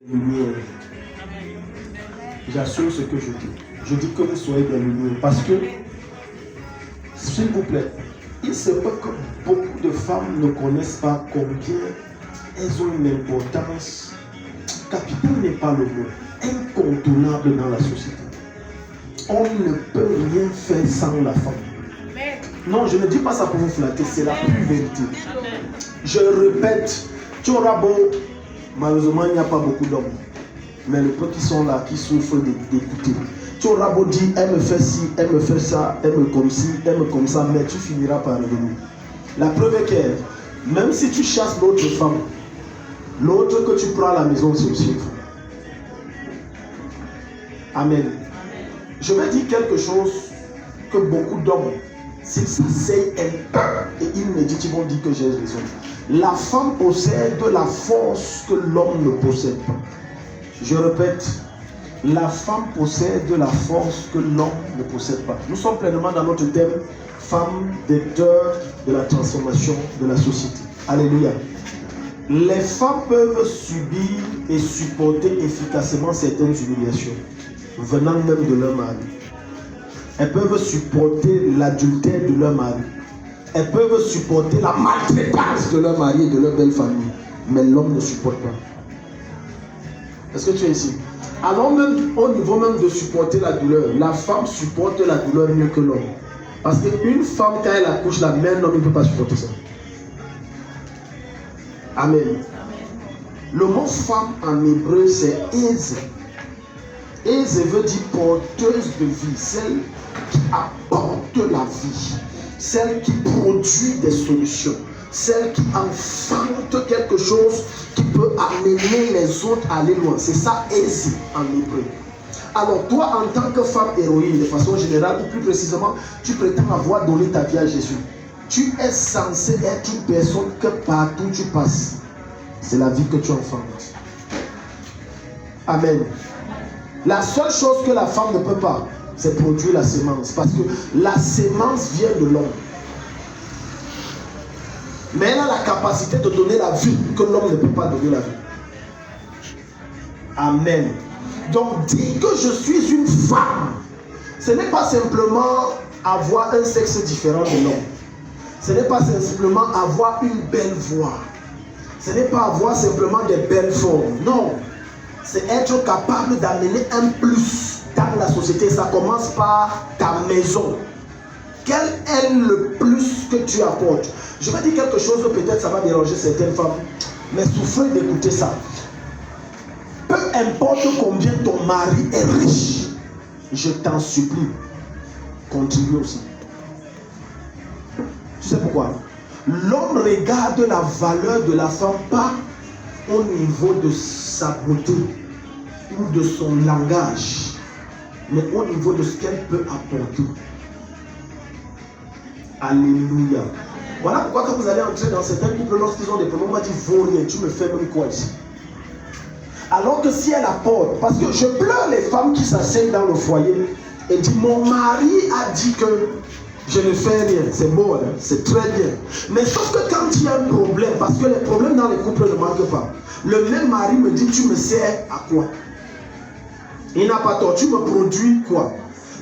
lumière. J'assume ce que je dis. Je dis que vous soyez des lumières. Parce que, s'il vous plaît, il se peut que beaucoup de femmes ne connaissent pas combien elles ont une importance capitale, n'est pas le mot, incontournable dans la société. On ne peut rien faire sans la femme. Non, je ne dis pas ça pour vous flatter, c'est la pure vérité. Je répète, tu auras beau, malheureusement il n'y a pas beaucoup d'hommes, mais les peu qui sont là, qui souffrent d'écouter. Tu auras beau dire, elle me fait ci, elle me fait ça, elle me comme ci, elle me comme ça, mais tu finiras par revenir. La preuve est que, même si tu chasses l'autre femme, l'autre que tu prends à la maison, c'est aussi une femme. Amen. Je vais dire quelque chose que beaucoup d'hommes, s'ils s'asseyent un peu et ils méditent, ils vont dire que j'ai raison. La femme possède la force que l'homme ne possède pas. Je répète, la femme possède la force que l'homme ne possède pas. Nous sommes pleinement dans notre thème, femme, vecteur de la transformation de la société. Alléluia. Les femmes peuvent subir et supporter efficacement certaines humiliations, venant même de leur mari. Elles peuvent supporter l'adultère de leur mari. Elles peuvent supporter la maltraitance de leur mari et de leur belle famille. Mais l'homme ne supporte pas. Est-ce que tu es ici? Alors même au niveau même de supporter la douleur, la femme supporte la douleur mieux que l'homme. Parce qu'une femme, quand elle accouche, la mère, l'homme ne peut pas supporter ça. Amen. Le mot femme en hébreu, c'est Eze. Eze veut dire porteuse de vie, celle qui apporte la vie, celle qui produit des solutions, celle qui enfante quelque chose qui peut amener les autres à aller loin. C'est ça Eze en hébreu. Alors toi, en tant que femme héroïne, de façon générale, ou plus précisément, tu prétends avoir donné ta vie à Jésus. Tu es censé être une personne que partout tu passes, c'est la vie que tu enfantes. Amen. La seule chose que la femme ne peut pas, c'est produire la sémence. Parce que la sémence vient de l'homme. Mais elle a la capacité de donner la vie que l'homme ne peut pas donner la vie. Amen. Donc dire que je suis une femme, ce n'est pas simplement avoir un sexe différent de l'homme. Ce n'est pas simplement avoir une belle voix. Ce n'est pas avoir simplement des belles formes. Non. C'est être capable d'amener un plus dans la société. Ça commence par ta maison. Quel est le plus que tu apportes? Je vais dire quelque chose, peut-être ça va déranger certaines femmes, mais souffrez d'écouter ça. Peu importe combien ton mari est riche, je t'en supplie, contribue aussi. Tu sais pourquoi? L'homme regarde la valeur de la femme pas au niveau de sa beauté ou de son langage, mais au niveau de ce qu'elle peut apporter. Alléluia. Voilà pourquoi quand vous allez entrer dans certains couples, lorsqu'ils ont des problèmes, on va dire vaut rien, tu me fais même quoi ici? Alors que si elle apporte, parce que je pleure les femmes qui s'asseyent dans le foyer et disent mon mari a dit que je ne fais rien, c'est beau, hein? C'est très bien. Mais sauf que quand il y a un problème, parce que les problèmes dans les couples ne manquent pas, le même mari me dit tu me sers à quoi? Il n'a pas tort, tu me produis quoi?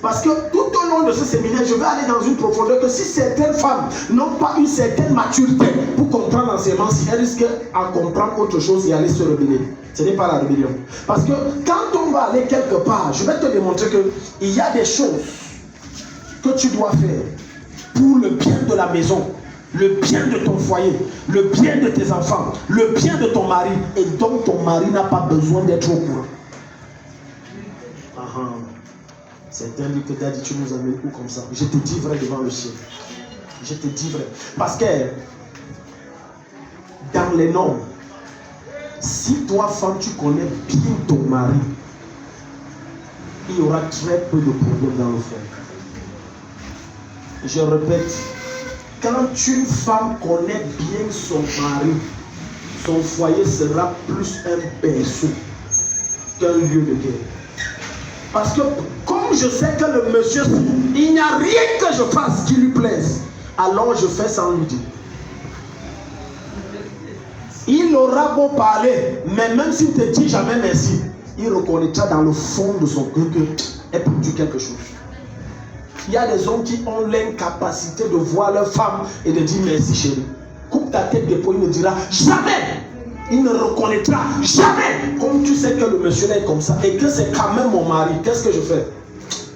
Parce que tout au long de ce séminaire, je vais aller dans une profondeur que si certaines femmes n'ont pas une certaine maturité pour comprendre l'enseignement, si elles risquent à comprendre autre chose et aller se rebeller. Ce n'est pas la rébellion. Parce que quand on va aller quelque part, je vais te démontrer qu'il y a des choses que tu dois faire pour le bien de la maison, le bien de ton foyer, le bien de tes enfants, le bien de ton mari, et donc ton mari n'a pas besoin d'être au courant. Certains disent que Daddy, tu nous amènes où comme ça? Je te dis vrai devant le ciel. Je te dis vrai. Parce que dans les normes, si toi, femme, tu connais bien ton mari, il y aura très peu de problèmes dans le foyer. Je répète, quand une femme connaît bien son mari, son foyer sera plus un berceau qu'un lieu de guerre. Parce que comme je sais que le monsieur, il n'y a rien que je fasse qui lui plaise, alors je fais sans lui dire. Il aura beau parler, mais même s'il ne te dit jamais merci, il reconnaîtra dans le fond de son cœur qu'elle peut dire quelque chose. Il y a des hommes qui ont l'incapacité de voir leur femme et de dire merci chérie. Coupe ta tête d'épaule, il ne dira jamais. Il ne reconnaîtra jamais. Comme tu sais que le monsieur est comme ça et que c'est quand même mon mari, qu'est-ce que je fais?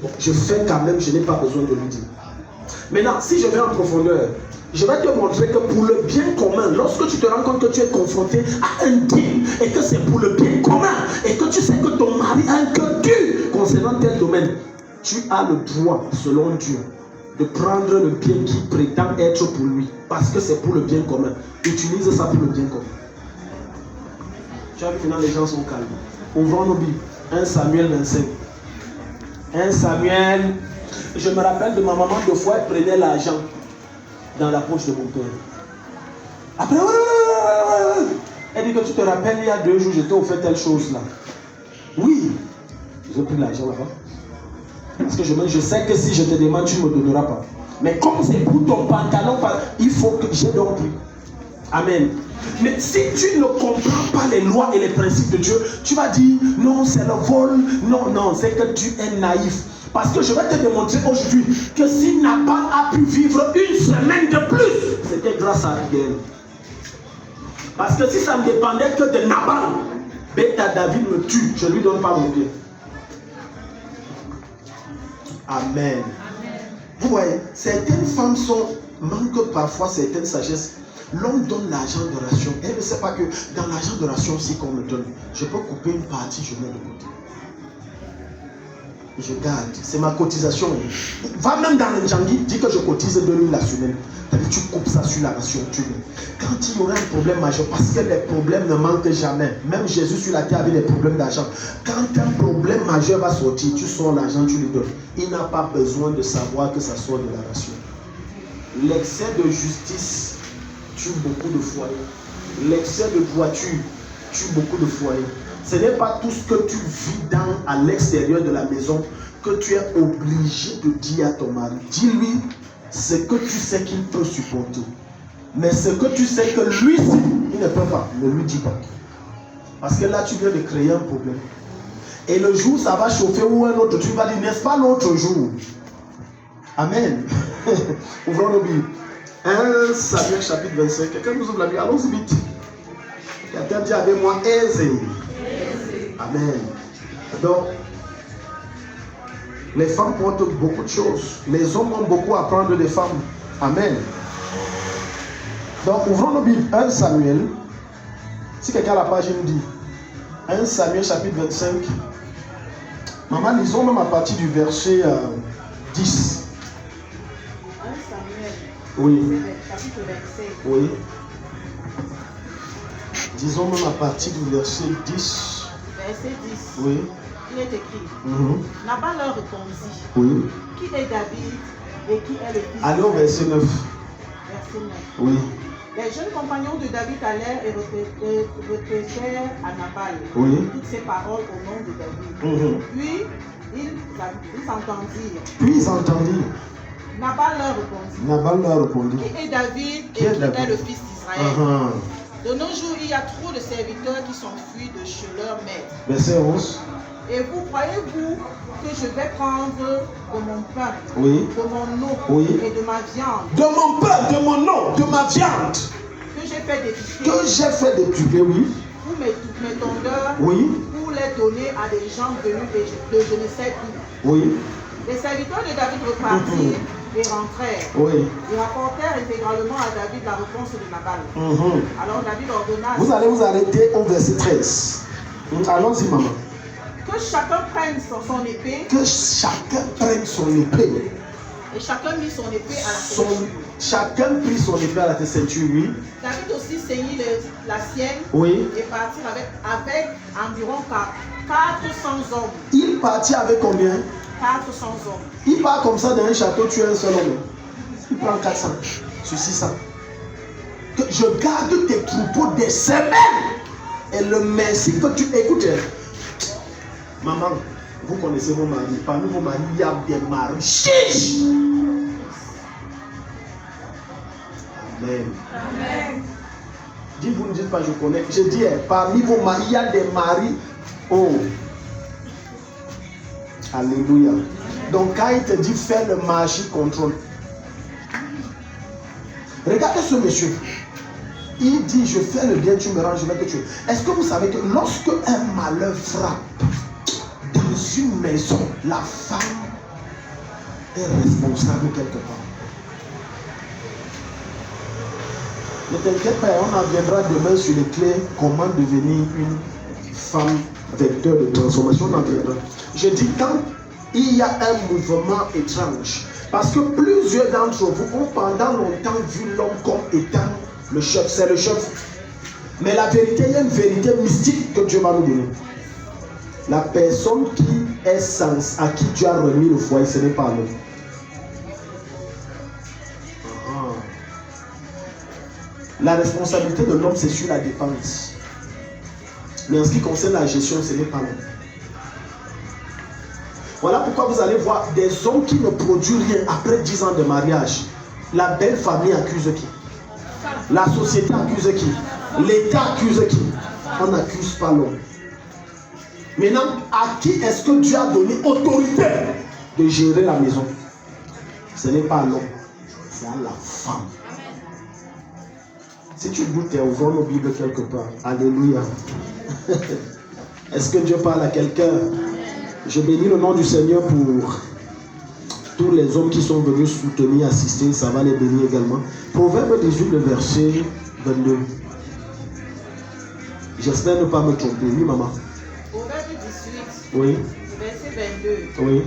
Bon, je fais quand même, je n'ai pas besoin de lui dire. Maintenant, si je vais en profondeur, je vais te montrer que pour le bien commun, lorsque tu te rends compte que tu es confronté à un deal et que c'est pour le bien commun et que tu sais que ton mari a un cœur dur concernant tel domaine, tu as le droit, selon Dieu, de prendre le bien qui prétend être pour lui parce que c'est pour le bien commun. Utilise ça pour le bien commun. Tu as vu maintenant les gens sont calmes. Ouvrons nos Bibles. 1 Samuel 25. 1 Samuel. Je me rappelle de ma maman, deux fois, elle prenait l'argent dans la poche de mon père. Après, elle dit que tu te rappelles, il y a 2 jours, je t'ai offert telle chose là. Oui, j'ai pris l'argent là-bas. Parce que je sais que si je te demande, tu ne me donneras pas. Mais comme c'est pour ton pantalon, il faut que j'ai donc pris. Amen. Mais si tu ne comprends pas les lois et les principes de Dieu, tu vas dire non, c'est le vol. Non, non, c'est que tu es naïf. Parce que je vais te démontrer aujourd'hui que si Nabal a pu vivre une semaine de plus, c'était grâce à Abigail. Parce que si ça ne dépendait que de Nabal, Beta David me tue, je ne lui donne pas mon bien. Amen. Vous voyez, certaines femmes manquent parfois certaines sagesses. L'homme donne l'argent de ration. Elle ne sait pas que dans l'argent de ration aussi qu'on me donne, je peux couper une partie, je mets de côté. Je garde, c'est ma cotisation. Va même dans le Djangui, dis que je cotise 2000 la semaine. Tu coupes ça sur la ration, tu mets. Quand il y aura un problème majeur, parce que les problèmes ne manquent jamais. Même Jésus sur la terre avait des problèmes d'argent. Quand un problème majeur va sortir, tu sors l'argent, tu lui donnes. Il n'a pas besoin de savoir que ça sort de la ration. L'excès de justice tue beaucoup de foyers. L'excès de droiture tue beaucoup de foyers. Ce n'est pas tout ce que tu vis à l'extérieur de la maison que tu es obligé de dire à ton mari. Dis-lui ce que tu sais qu'il peut supporter. Mais ce que tu sais que lui, il ne peut pas, ne lui dis pas. Parce que là, tu viens de créer un problème. Et le jour, ça va chauffer ou un autre, tu vas dire, n'est-ce pas l'autre jour? Amen. Ouvrons nos Bibles. 1 Samuel chapitre 25. Quelqu'un nous ouvre la Bible? Allons-y vite. Quelqu'un dit avec moi, aisé. Amen. Donc, les femmes portent beaucoup de choses. Les hommes ont beaucoup à apprendre des femmes. Amen. Donc, ouvrons nos Bibles. 1 Samuel. Si quelqu'un a la page, il nous dit. 1 Samuel chapitre 25. Maman, lisons même à partir du verset 10. 1 Samuel. Oui. Chapitre 25. Oui. Disons même à partir du verset 10. Verset 10. Oui. Il est écrit. Nabal leur répondit. Oui. Qui est David et qui est le fils Allez au verset 9. Verset 9. Oui. Les jeunes compagnons de David allèrent et répétèrent à Nabal toutes ces paroles au nom de David. Puis ils entendirent. Nabal leur répondit. Qui est David et qui est le fils d'Israël? De nos jours, il y a trop de serviteurs qui s'enfuient de chez leur maître. Verset 11. Et vous, croyez-vous que je vais prendre de mon pain, de mon eau et de ma viande? De mon pain, de mon eau, de ma viande. Que j'ai fait députer, oui. Pour mes tondeurs, oui. Pour les donner à des gens venus de je ne sais où. Oui. Les serviteurs de David repartirent et rentrèrent. Oui. Ils rapportèrent intégralement à David la réponse de Nabal. Alors David ordonna. Vous allez vous arrêter au verset 13. Allons-y, maman. Que chacun prenne son épée. Que chacun prenne son épée. Et chacun mit son épée à la ceinture. Chacun prit son épée à la ceinture, oui. David aussi ceignit la sienne. Oui. Et partit avec environ 400 hommes. Il partit avec combien? 400 hommes. Il part comme ça dans un château, tu es un seul homme. Il prend 400 sur 600. Que je garde tes troupeaux des semaines. Et le merci que tu écoutes. Maman, vous connaissez vos maris. Parmi vos maris, il y a des maris chiches. Amen. Amen. Dites, vous ne dites pas, je connais. Je dis, parmi vos maris, il y a des maris. Oh. Alléluia. Donc, quand il te dit, fais le marché, contrôle. Regardez ce monsieur. Il dit, je fais le bien, tu me rends, je vais te tuer. Est-ce que vous savez que lorsque un malheur frappe dans une maison, la femme est responsable quelque part? Ne t'inquiète pas, on en viendra demain sur les clés, comment devenir une femme vecteur de transformation. On en viendra. Je dis, quand il y a un mouvement étrange, parce que plusieurs d'entre vous ont pendant longtemps vu l'homme comme étant le chef, c'est le chef. Mais la vérité, il y a une vérité mystique que Dieu va nous donner. La personne qui est sans, à qui Dieu a remis le foyer, ce n'est pas l'homme. La responsabilité de l'homme, c'est sur la dépense. Mais en ce qui concerne la gestion, ce n'est pas l'homme. Voilà pourquoi vous allez voir des hommes qui ne produisent rien après 10 ans de mariage. La belle famille accuse qui? La société accuse qui? L'État accuse qui? On n'accuse pas l'homme. Maintenant, à qui est-ce que Dieu a donné autorité de gérer la maison? Ce n'est pas l'homme, c'est à la femme. Si tu doutes, ouvre nos Bibles quelque part. Alléluia. Est-ce que Dieu parle à quelqu'un? Je bénis le nom du Seigneur pour tous les hommes qui sont venus soutenir, assister. Ça va les bénir également. Proverbe 18, le verset 22. J'espère ne pas me tromper. Oui, maman. Proverbe 18. Oui. Verset 22. Oui.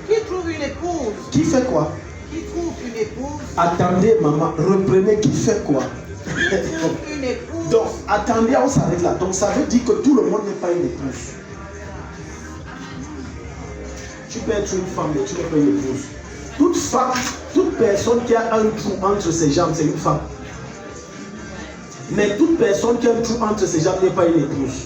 Qui trouve une épouse? Qui fait quoi? Qui trouve une épouse? Attendez, maman, reprenez, qui fait quoi? Qui trouve une épouse? Donc, attendez, on s'arrête là. Donc, ça veut dire que tout le monde n'est pas une épouse. Tu peux être une femme, mais tu n'es pas une épouse. Toute femme, toute personne qui a un trou entre ses jambes, c'est une femme. Mais toute personne qui a un trou entre ses jambes n'est pas une épouse.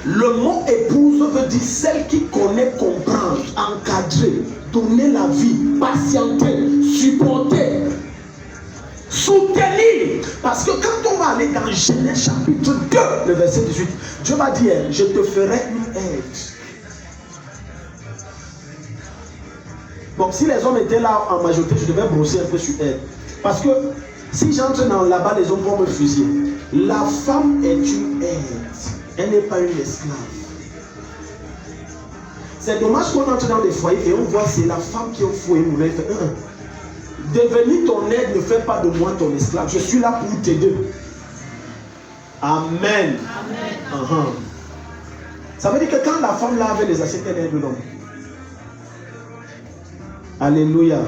Le mot épouse veut dire celle qui connaît, comprendre, encadrer, donner la vie, patienter, supporter, soutenir. Parce que quand on va aller dans Genèse chapitre 2, le verset 18, Dieu va dire, je te ferai une aide. Donc si les hommes étaient là en majorité, je devais brosser un peu sur aide. Parce que si j'entre dans là-bas, les hommes vont me fusiller. La femme est une aide. Elle n'est pas une esclave. C'est dommage qu'on entre dans des foyers et on voit c'est la femme qui est au foyer. Devenir ton aide ne fait pas de moi ton esclave. Je suis là pour t'aider. Amen. Amen. Ça veut dire que quand la femme lave les assiettes, elle aide l'homme. Alléluia.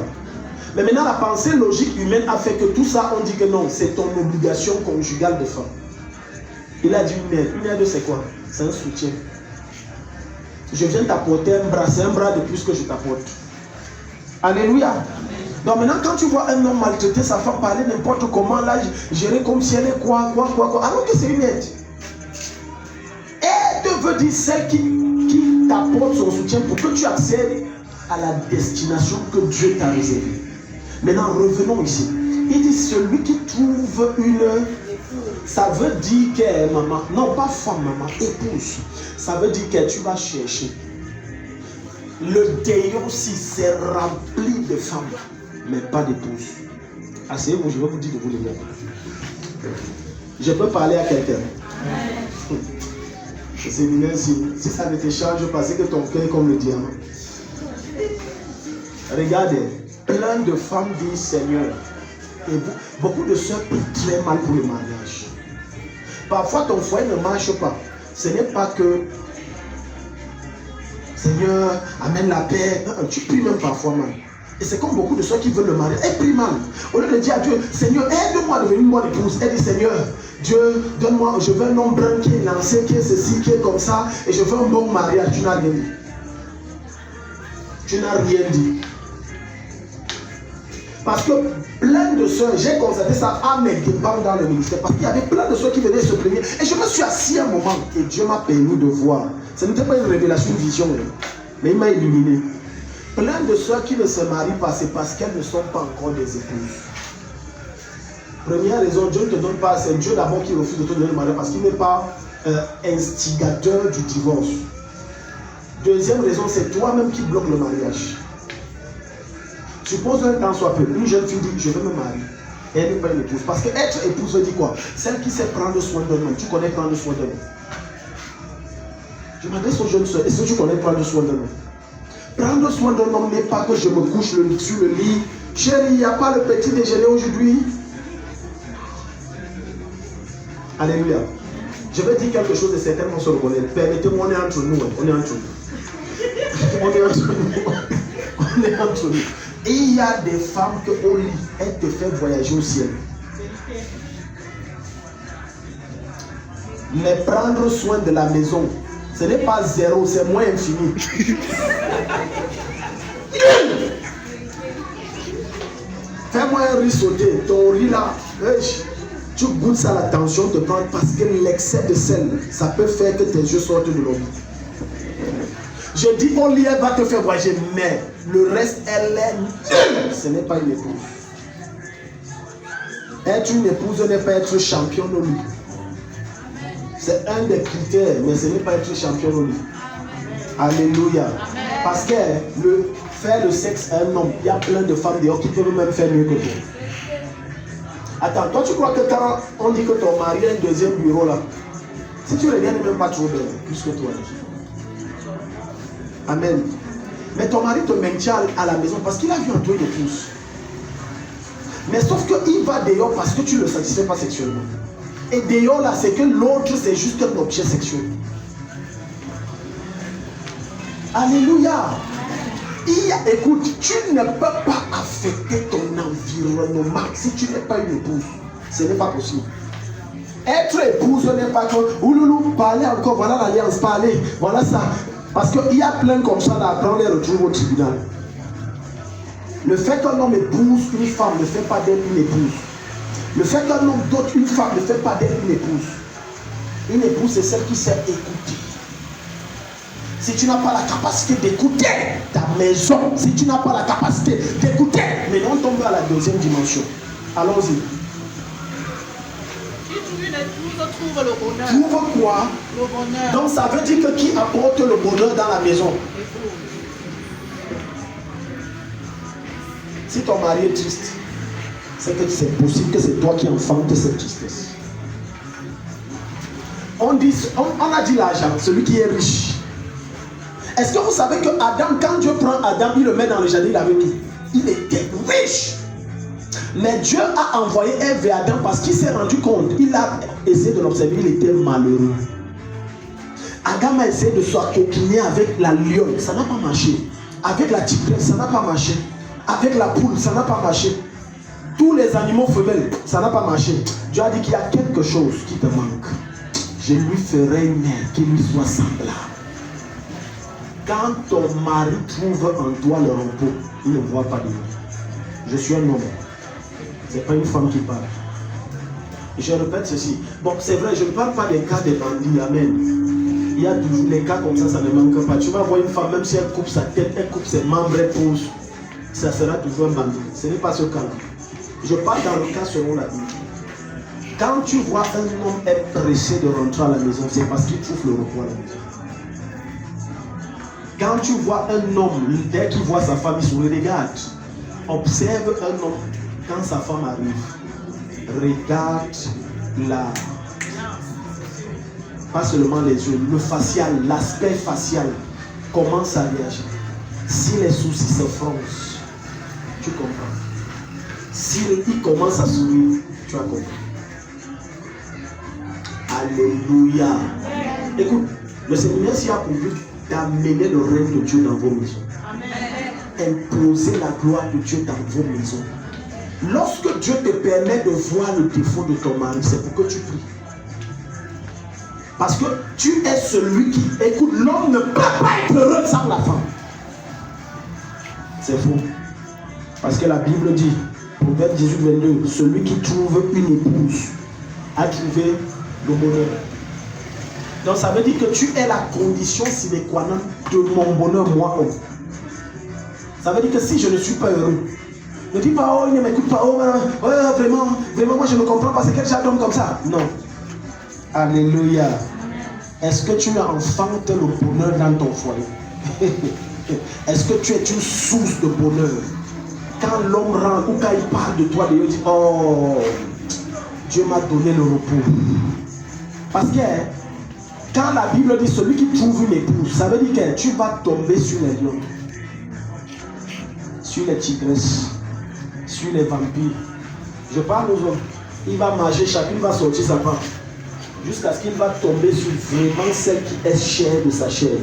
Mais maintenant, la pensée logique humaine a fait que tout ça, on dit que non, c'est ton obligation conjugale de femme. Il a dit une aide. Une aide, c'est quoi? C'est un soutien. Je viens t'apporter un bras. C'est un bras de plus que je t'apporte. Alléluia. Donc maintenant, quand tu vois un homme maltraiter sa femme, parler n'importe comment, là, gérer comme si elle est quoi. Alors que c'est une aide. Aide veut dire celle qui t'apporte son soutien pour que tu accèdes à la destination que Dieu t'a réservée. Maintenant, revenons ici. Il dit celui qui trouve une... Ça veut dire que maman, non pas femme, maman, épouse. Ça veut dire que tu vas chercher. Le déon si c'est rempli de femmes, mais pas d'épouses. Asseyez-vous, je vais vous dire de vous les mettre. Je peux parler à quelqu'un. C'est bien si ça ne te change pas, c'est que ton cœur est comme le diamant. Regardez, plein de femmes disent Seigneur. Et beaucoup de soeurs prient très mal pour le mariage. Parfois ton foyer ne marche pas. Ce n'est pas que Seigneur, amène la paix. Non, tu pries même parfois mal. Et c'est comme beaucoup de soeurs qui veulent le mariage. Elles prient mal. Au lieu de dire à Dieu, Seigneur, aide-moi à devenir une bonne épouse. Elle dit, Seigneur, Dieu, donne-moi, je veux un homme brun qui est lancé, qui est ceci, qui est comme ça. Et je veux un bon mariage. Tu n'as rien dit. Tu n'as rien dit. Parce que plein de soeurs, j'ai constaté ça à mes débats dans le ministère, parce qu'il y avait plein de soeurs qui venaient se plaindre. Et je me suis assis un moment et Dieu m'a permis de voir. Ce n'était pas une révélation, une vision, mais il m'a illuminé. Plein de soeurs qui ne se marient pas, c'est parce qu'elles ne sont pas encore des épouses. Première raison, Dieu ne te donne pas, c'est Dieu d'abord qui refuse de te donner le mariage parce qu'il n'est pas instigateur du divorce. Deuxième raison, c'est toi-même qui bloque le mariage. Suppose un temps soit peu, une jeune fille dit je veux me marier. Et elle n'est pas une épouse. Parce que être épouse veut dire quoi? Celle qui sait prendre soin d'un homme. Tu connais prendre soin d'un homme? Je m'adresse aux jeunes soeurs. Est-ce que tu connais prendre soin d'un homme? Prendre soin d'un homme n'est pas que je me couche sur le lit. Chérie, il n'y a pas le petit déjeuner aujourd'hui. Alléluia. Je vais dire quelque chose de certainement se reconnaître. Permettez-moi, on est entre nous. On est entre nous. On est entre nous. On est entre nous. Et il y a des femmes que au lit, elles te font voyager au ciel. Mais prendre soin de la maison, ce n'est pas zéro, c'est moins infini. Fais-moi un riz sauté, ton riz là, tu goûtes ça, la tension te prend parce que l'excès de sel, ça peut faire que tes yeux sortent de l'eau. Je dis au lit, elle va te faire voyager, mais le reste, elle est. Ce n'est pas une épouse. Être une épouse n'est pas être championne au lit. C'est un des critères, mais ce n'est pas être championne au lit. Alléluia. Parce que faire le sexe à un homme, il y a plein de femmes dehors qui peuvent même faire mieux que toi. Attends, toi tu crois que quand on dit que ton mari a un deuxième bureau là, si tu regardes même pas trop belle, plus que toi. Amen. Mais ton mari te maintient à la maison parce qu'il a vu en toi une épouse. Mais sauf qu'il va dehors parce que tu ne le satisfais pas sexuellement. Et dehors là, c'est que l'autre c'est juste un objet sexuel. Alléluia. Écoute, tu ne peux pas affecter ton environnement si tu n'es pas une épouse. Ce n'est pas possible. Être épouse n'est pas que ouloulou, parler encore, voilà l'alliance, parler, voilà ça. Parce qu'il y a plein comme ça là, après on les retrouve au tribunal. Le fait qu'un homme épouse une femme ne fait pas d'elle une épouse. Le fait qu'un homme dote une femme ne fait pas d'elle une épouse. Une épouse, c'est celle qui sait écouter. Si tu n'as pas la capacité d'écouter ta maison, si tu n'as pas la capacité d'écouter, mais on tombe à la deuxième dimension. Allons-y. Une épouse trouve le bonheur. Trouve quoi? Le bonheur. Donc ça veut dire que qui apporte le bonheur dans la maison? Si ton mari est triste, c'est que c'est possible que c'est toi qui enfantes cette tristesse. On a dit l'argent, celui qui est riche. Est-ce que vous savez que Adam, quand Dieu prend Adam, il le met dans le jardin, il avait tout. Il était riche. Mais Dieu a envoyé Ève vers Adam parce qu'il s'est rendu compte. Il a essayé de l'observer, il était malheureux. Adam a essayé de s'encoquiner avec la lionne, ça n'a pas marché. Avec la tigresse, ça n'a pas marché. Avec la poule, ça n'a pas marché. Tous les animaux femelles, ça n'a pas marché. Dieu a dit qu'il y a quelque chose qui te manque. Je lui ferai une mère qui lui soit semblable. Quand ton mari trouve en toi le repos, il ne voit pas de lui. Je suis un homme. Ce n'est pas une femme qui parle. Je répète ceci. Bon, c'est vrai, je ne parle pas des cas des bandits. Amen. Il y a toujours les cas comme ça ne manque pas. Tu vas voir une femme, même si elle coupe sa tête, elle coupe ses membres, elle pose. Ça sera toujours un bandit. Ce n'est pas ce cas. Je parle dans le cas selon la Bible. Quand tu vois un homme être pressé de rentrer à la maison, c'est parce qu'il trouve le repos à la maison. Quand tu vois un homme, dès qu'il voit sa femme, il sourit, regarde. Observe un homme quand sa femme arrive. Regarde pas seulement les yeux, le facial, l'aspect facial. Comment ça réagit? Si les sourcils se froncent, tu comprends. S'il commence à sourire, tu as compris. Alléluia. Écoute, le Seigneur s'y a pour but d'amener le règne de Dieu dans vos maisons. Imposer la gloire de Dieu dans vos maisons. Lorsque Dieu te permet de voir le défaut de ton mari, c'est pour que tu pries. Parce que tu es celui qui, écoute, l'homme ne peut pas être heureux sans la femme. C'est faux. Parce que la Bible dit, Proverbe 18-22, celui qui trouve une épouse a trouvé le bonheur. Donc ça veut dire que tu es la condition sine qua non de mon bonheur, moi homme. Ça veut dire que si je ne suis pas heureux, Ne dis pas, oh, il ne m'écoute pas, oh, ouais, vraiment, moi je ne comprends pas, c'est quel genre d'homme comme ça? Non. Alléluia. Est-ce que tu enfantes le bonheur dans ton foyer? Est-ce que tu es une source de bonheur? Quand l'homme rentre ou quand il parle de toi, il dit, oh, Dieu m'a donné le repos. Parce que quand la Bible dit celui qui trouve une épouse, ça veut dire que tu vas tomber sur les lions, sur les tigresses, sur les vampires. Je parle aux hommes. Il va marcher, chacune va sortir sa part. Jusqu'à ce qu'il va tomber sur vraiment celle qui est chère de sa chair.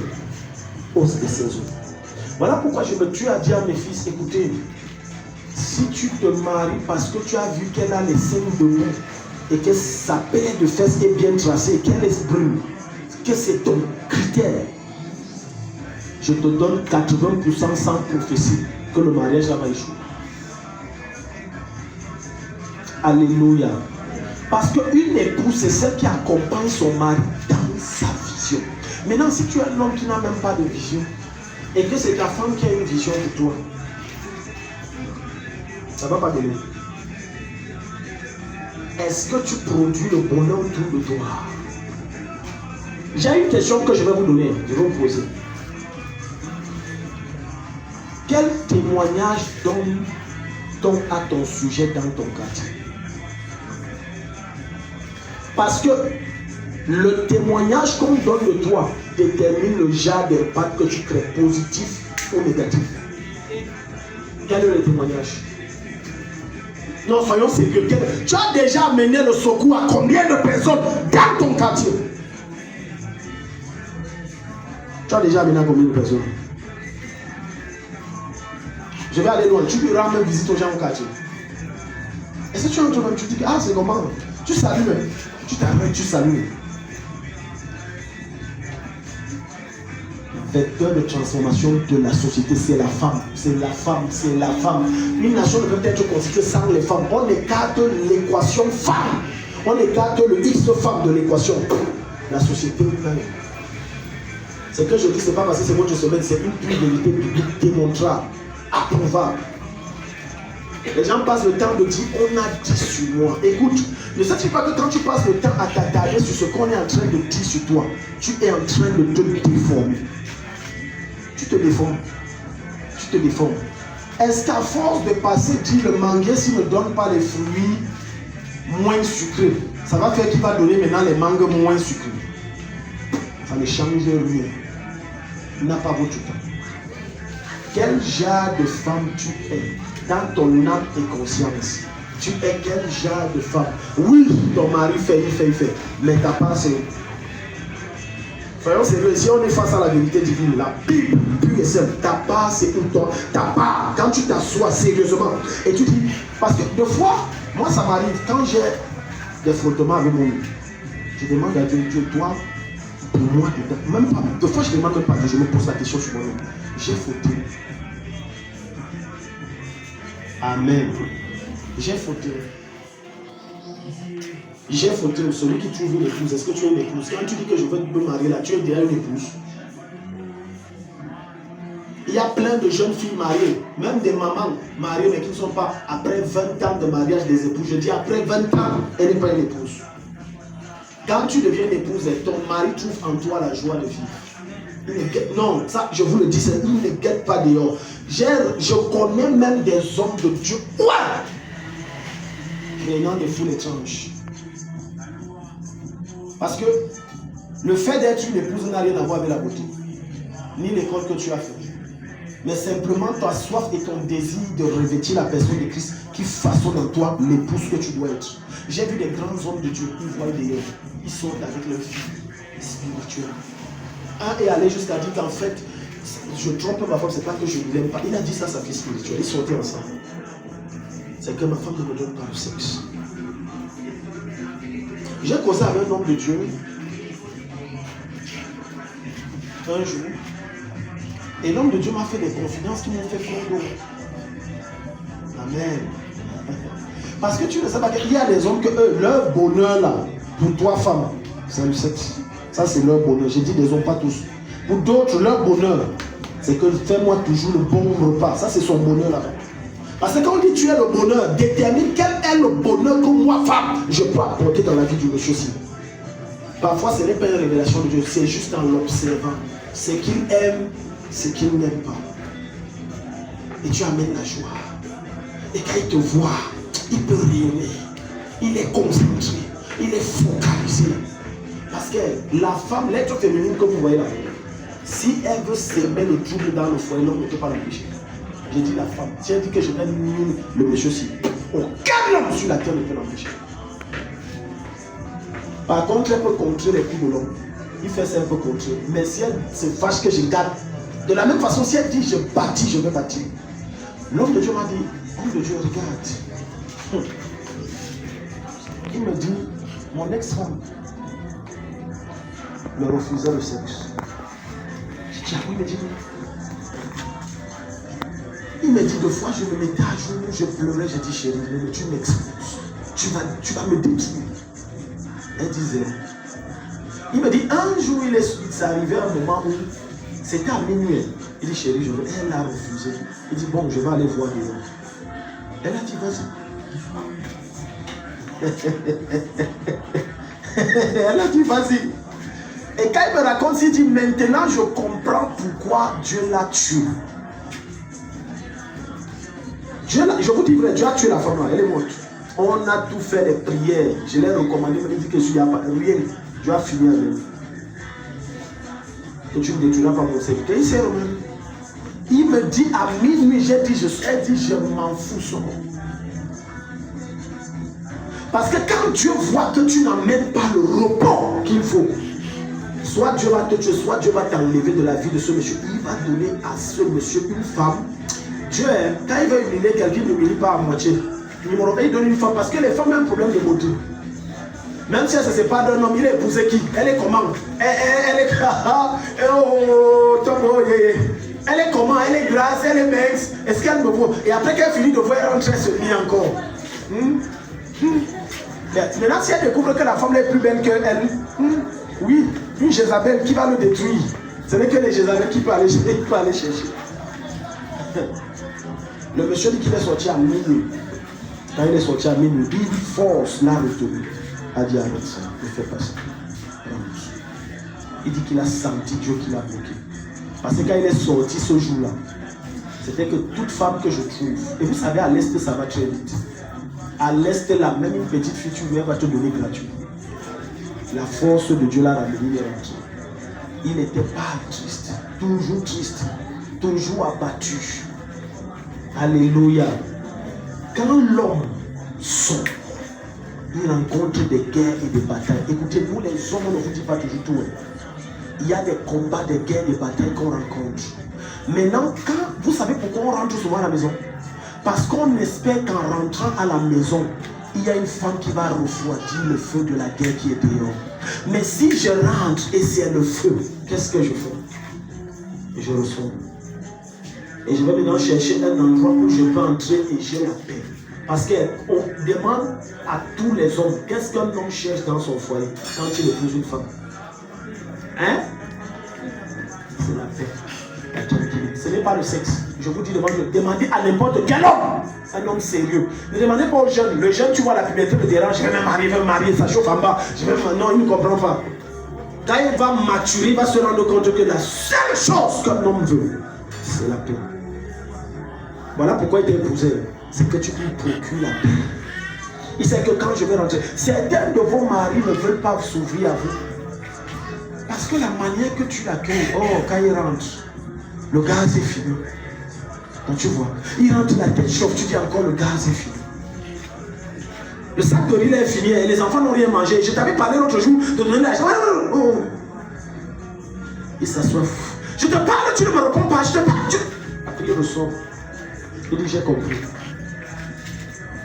Os de ses os. Voilà pourquoi tu as dit à mes fils, écoutez, si tu te maries parce que tu as vu qu'elle a les seins debout et que sa paire de fesses est bien tracée, qu'elle est brune, que c'est ton critère, je te donne 80% sans prophétie que le mariage va échouer. Alléluia. Parce qu'une épouse, c'est celle qui accompagne son mari dans sa vision. Maintenant, si tu es un homme qui n'a même pas de vision, et que c'est ta femme qui a une vision pour toi, ça ne va pas donner. Est-ce que tu produis le bonheur autour de toi? J'ai une question que je vais vous donner, je vais vous poser. Quel témoignage donne-t-on à ton sujet dans ton quartier? Parce que le témoignage qu'on donne de toi détermine le genre d'impact que tu crées, positif ou négatif. Quel est le témoignage? Non, soyons sérieux. Tu as déjà amené le secours à combien de personnes dans ton quartier? Tu as déjà amené à combien de personnes? Je vais aller loin. Tu peux rendre visite aux gens au quartier. Est-ce que tu entres même, tu dis, ah, c'est comment? Tu salues même. Tu t'arrêtes, tu salues. Le vecteur de transformation de la société, c'est la femme. C'est la femme, c'est la femme. Une nation ne peut être constituée sans les femmes. On écarte l'équation femme. On écarte le X femme de l'équation. La société même. Ce que je dis, ce n'est pas parce que c'est votre semaine, c'est une pure vérité publique démontrable, approuvable. Les gens passent le temps de dire, on a dit sur moi. Écoute, ne sais-tu pas que quand tu passes le temps à t'attarder sur ce qu'on est en train de dire sur toi, tu es en train de te déformer. Tu te déformes. Tu te déformes. Est-ce qu'à force de passer, dire le manguier, s'il ne donne pas les fruits moins sucrés, ça va faire qu'il va donner maintenant les mangues moins sucrés? Ça ne change rien. Il n'a pas votre temps. Quel genre de femme tu es dans ton âme et conscience? Tu es quel genre de femme? Oui, ton mari fait, il fait. Mais ta part, c'est... Soyons sérieux, si on est face à la vérité divine, la Bible pure et simple, ta part, c'est pour toi. Ta part, quand tu t'assois sérieusement et tu dis... Parce que des fois, moi ça m'arrive, quand j'ai des frottements avec mon lit, je demande à Dieu, toi, pour moi, même pas, des fois je demande même pas, je me pose la question sur moi-même. J'ai fauté. Amen. J'ai fauté. J'ai fauté. Celui qui trouve une épouse, est-ce que tu es une épouse? Quand tu dis que je veux me marier là, tu es déjà une épouse. Il y a plein de jeunes filles mariées, même des mamans mariées, mais qui ne sont pas après 20 ans de mariage des épouses. Je dis après 20 ans, elle n'est pas une épouse. Quand tu deviens une épouse, ton mari trouve en toi la joie de vivre. Non, ça je vous le dis, il ne guette pas dehors. Je connais même des hommes de Dieu, craignant des foules étranges. Parce que le fait d'être une épouse n'a rien à voir avec la beauté, ni l'école que tu as fait. Mais simplement ta soif et ton désir de revêtir la personne de Christ qui façonne en toi l'épouse que tu dois être. J'ai vu des grands hommes de Dieu, ils voient dehors, ils sont avec leur fille spirituelle. Un est allé jusqu'à dire qu'en fait, je trompe ma femme, c'est pas que je ne l'aime pas. Il a dit ça à sa fille spirituelle, ils sortaient ensemble. C'est que ma femme ne me donne pas le sexe. J'ai causé avec un homme de Dieu un jour. Et l'homme de Dieu m'a fait des confidences qui m'ont fait fondre d'eau. Amen. Parce que tu ne sais pas qu'il y a des hommes que eux, leur bonheur là, pour toi femme, c'est le sexe. Ça c'est leur bonheur. J'ai dit des hommes, pas tous. Pour d'autres, leur bonheur, c'est que fais-moi toujours le bon repas. Ça c'est son bonheur là-bas. Parce que quand on dit tu es le bonheur, détermine quel est le bonheur que moi, femme, je peux apporter dans la vie du monsieur-ci. Parfois, ce n'est pas une révélation de Dieu, c'est juste en l'observant. Ce qu'il aime, ce qu'il n'aime pas. Et tu amènes la joie. Et quand il te voit, il peut rayonner. Il est concentré. Il est focalisé. Parce que la femme, l'être féminine que vous voyez là, si elle veut s'aimer le trouble dans le foyer, l'homme ne peut pas l'empêcher. J'ai dit la femme. Si elle dit que je vais nuire le monsieur-ci, aucun homme sur la terre ne peut l'empêcher. Par contre, elle peut contrer les coups de l'homme. Il fait ça, elle peut contrer. Mais si elle se fâche que je garde, de la même façon, si elle dit je bâtis, je vais bâtir. L'homme de Dieu m'a dit, homme de Dieu, regarde. Il me dit, mon ex-femme me refusait le sexe. J'ai dit, ah oui, il me dit, il me dit deux fois, je me mettais à genoux, je pleurais, j'ai dit, chérie, mais tu m'exposes. Tu vas me détruire. Elle disait, il me dit, un jour, il est arrivé à un moment où c'était à minuit. Il dit, chérie, je veux. Elle a refusé. Il dit, bon, je vais aller voir les autres. Elle a dit, vas-y. Elle a dit, vas-y. Et quand il me raconte, il dit, maintenant, je comprends pourquoi Dieu l'a tué. Je vous dis vrai, Dieu a tué la femme là, elle est morte. On a tout fait, les prières. Je l'ai recommandé, il me dit que je n'y a pas rien. Dieu a fini avec lui. Que tu ne détruiras pas mon serviteur. Il s'est remis. Il me dit à minuit, j'ai dit, elle dit, je m'en fous son nom. Parce que quand Dieu voit que tu n'amènes pas le repos qu'il faut, soit Dieu va te tuer, soit Dieu va t'enlever de la vie de ce monsieur. Il va donner à ce monsieur une femme. Dieu, quand il veut humilier quelqu'un, il ne l'humilie pas à moitié. Il donne une femme parce que les femmes ont un problème de beauté. Même si elle ne se sépare d'un homme, il est épousé qui? Elle est comment? Elle est elle est comment? Elle est grasse, elle est mince. Est-ce qu'elle me voit? Et après qu'elle finit de voir, elle rentre, elle se mit encore. Maintenant, si elle découvre que la femme est plus belle qu'elle, oui, une Jézabel qui va le détruire. Ce n'est que les Jézabel qui peut aller chercher. Le monsieur dit qu'il est sorti à minuit. Quand il est sorti à minuit, il force la retenue. A dit arrête ça, ne fais pas ça. Il dit qu'il a senti Dieu qui l'a bloqué. Parce que quand il est sorti ce jour-là, c'était que toute femme que je trouve, et vous savez, à l'Est, ça va très vite. À l'Est, la même une petite fille, tu veux, elle va te donner gratuit. La force de Dieu l'a ramené, il est rentré. Il n'était pas triste, toujours abattu. Alléluia. Quand l'homme sombre, il rencontre des guerres et des batailles. Écoutez, nous les hommes, on ne vous dit pas toujours tout. Il y a des combats, des guerres, des batailles qu'on rencontre. Maintenant, vous savez pourquoi on rentre souvent à la maison? Parce qu'on espère qu'en rentrant à la maison, il y a une femme qui va refroidir le feu de la guerre qui est dehors. Mais si je rentre et c'est le feu, qu'est-ce que je fais? Je reçois. Et je vais maintenant chercher un endroit où je peux entrer et j'ai la paix. Parce qu'on demande à tous les hommes, qu'est-ce qu'un homme cherche dans son foyer quand il épouse une femme? Hein? C'est la paix, la tranquillité. Ce n'est pas le sexe. Je vous dis, demandez à n'importe quel homme, un homme sérieux. Ne demandez pas aux jeunes. Le jeune, tu vois, la puberté me dérange, je vais me marier, ça chauffe en bas. Non, il ne comprend pas. Quand il va maturer, il va se rendre compte que la seule chose qu'un homme veut, c'est la paix. Voilà pourquoi il t'a épousé. C'est que tu lui procures la paix. Il sait que quand je vais rentrer, certains de vos maris ne veulent pas s'ouvrir à vous. Parce que la manière que tu l'accueilles, quand il rentre, le gaz est fini. Donc tu vois, il rentre, la tête chauffe, tu dis encore le gaz est fini. Le sac de riz est fini et les enfants n'ont rien mangé. Je t'avais parlé l'autre jour de donner l'argent. Il s'assoit. Je te parle, tu ne me réponds pas. Je te parle. Après il ressort. Il dit j'ai compris.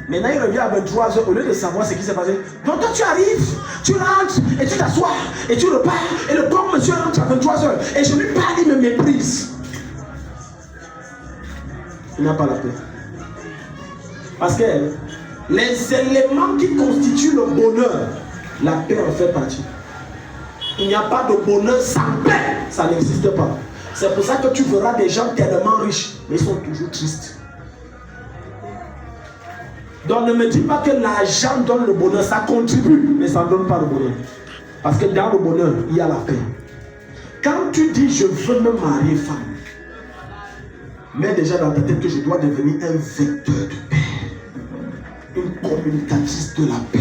Maintenant il revient à 23h au lieu de savoir ce qui s'est passé. Donc toi tu arrives, tu rentres et tu t'assois et tu repars. Et le pauvre monsieur rentre à 23h et je lui parle, il me méprise. Il n'a pas la paix. Parce que les éléments qui constituent le bonheur, la paix en fait partie. Il n'y a pas de bonheur sans paix. Ça n'existe pas. C'est pour ça que tu verras des gens tellement riches, mais ils sont toujours tristes. Donc ne me dis pas que l'argent donne le bonheur, ça contribue, mais ça ne donne pas le bonheur. Parce que dans le bonheur, il y a la paix. Quand tu dis je veux me marier femme, mets déjà dans ta tête que je dois devenir un vecteur de paix, une communicatrice de la paix.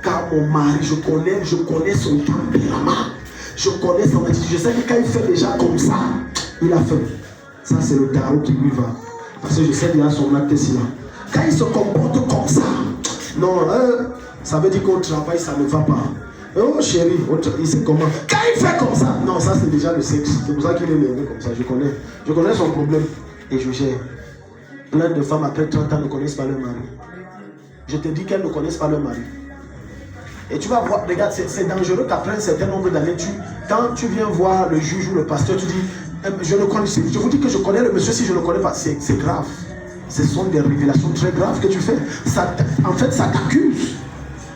Car mon mari, je connais son tempérament, je connais son attitude, je sais que quand il fait déjà comme ça, il a faim. Ça c'est le tarot qui lui va. Parce que je sais qu'il a son acte ici là. Quand il se comporte comme ça, non, ça veut dire qu'au travail ça ne va pas. Oh chérie, il sait comment. Quand il fait comme ça, non, ça c'est déjà le sexe. C'est pour ça qu'il est levé comme ça. Je connais son problème et je gère. Plein de femmes après 30 ans ne connaissent pas leur mari. Je te dis qu'elles ne connaissent pas leur mari. Et tu vas voir, regarde, c'est dangereux qu'après un certain nombre d'années, quand tu viens voir le juge ou le pasteur, tu dis, je vous dis que je connais le monsieur, si je ne le connais pas, c'est grave. Ce sont des révélations très graves que tu fais. En fait, ça t'accuse.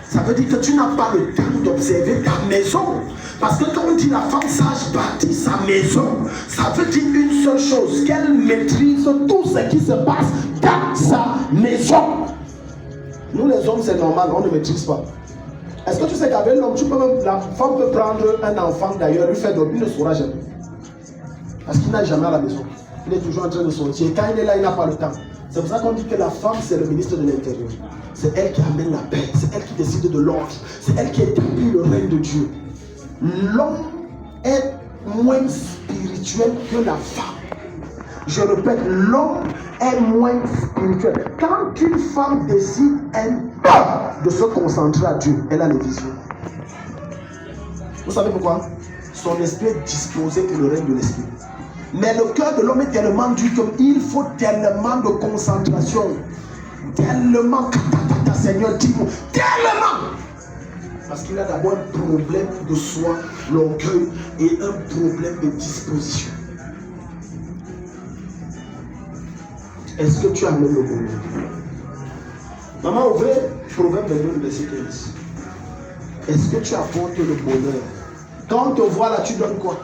Ça veut dire que tu n'as pas le temps d'observer ta maison. Parce que quand on dit la femme sage bâtit sa maison, ça veut dire une seule chose, qu'elle maîtrise tout ce qui se passe dans sa maison. Nous les hommes, c'est normal, on ne maîtrise pas. Est-ce que tu sais qu'avec l'homme, la femme peut prendre un enfant d'ailleurs, lui faire dormir, il ne saura jamais. Parce qu'il n'a jamais à la maison. Il est toujours en train de sortir. Quand il est là, il n'a pas le temps. C'est pour ça qu'on dit que la femme, c'est le ministre de l'Intérieur. C'est elle qui amène la paix. C'est elle qui décide de l'ordre. C'est elle qui établit le règne de Dieu. L'homme est moins spirituel que la femme. Je répète, l'homme est moins spirituel. Quand une femme décide de se concentrer à Dieu, elle a les visions. Vous savez pourquoi? Son esprit est disposé pour le règne de l'esprit. Mais le cœur de l'homme est tellement dur qu'il faut tellement de concentration. Tellement, Seigneur, dis-moi, tellement. Parce qu'il a d'abord un problème de soi, l'orgueil, et un problème de disposition. Est-ce que tu amènes le bonheur? Maman, ouvrez Proverbe 22, verset 15. Est-ce que tu apportes le bonheur? Quand on te voit là, tu donnes quoi?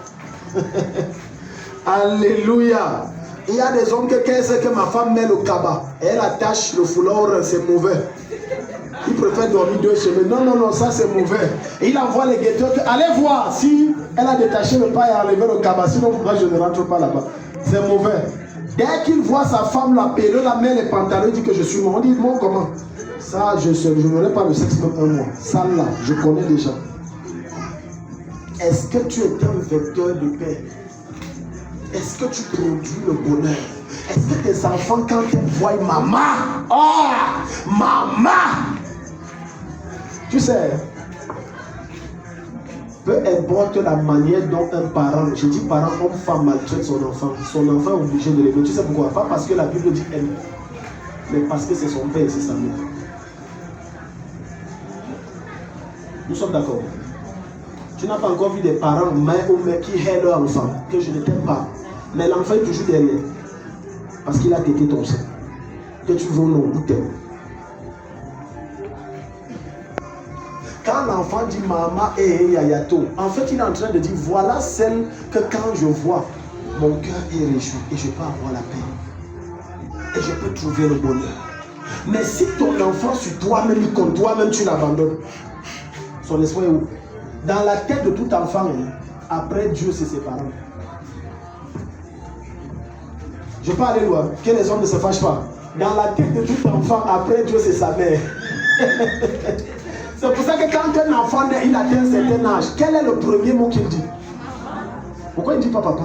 Alléluia. Il y a des hommes qui sait que ma femme met le cabas et elle attache le foulard, c'est mauvais. Il préfère dormir 2 semaines. Non, ça c'est mauvais. Et il envoie les guetteurs. Allez voir si elle a détaché le pas et enlevé le cabas. Sinon, moi je ne rentre pas là-bas. C'est mauvais. Dès qu'il voit sa femme la pelle, la met les pantalons, il dit que je suis mort. On dit, moi comment? Ça, je n'aurai pas le sexe même un mois. Ça là, je connais déjà. Est-ce que tu es un vecteur de paix? Est-ce que tu produis le bonheur? Est-ce que tes enfants, quand ils voient maman, maman, tu sais, peu importe la manière dont un parent, je dis parent, homme, femme, maltraite son enfant est obligé de l'aimer. Tu sais pourquoi? Pas parce que la Bible dit aime, mais parce que c'est son père et c'est sa mère. Nous sommes d'accord. Tu n'as pas encore vu des parents, mère ou mère, qui aiment leur enfant, que je ne t'aime pas. Mais l'enfant est toujours derrière. Parce qu'il a tété ton sein. Que tu veux ou non, il t'aime. Quand l'enfant dit maman et yayato, en fait il est en train de dire voilà celle que quand je vois, mon cœur est réjoui et je peux avoir la paix. Et je peux trouver le bonheur. Mais si ton enfant sur toi-même, comme toi-même tu l'abandonnes, son espoir est où? Dans la tête de tout enfant, après Dieu c'est ses parents. Je peux aller loin, que les hommes ne se fâchent pas. Dans la tête de tout enfant, après Dieu c'est sa mère. C'est pour ça que quand un enfant naît, il atteint un certain âge, quel est le premier mot qu'il dit? Pourquoi il ne dit pas papa?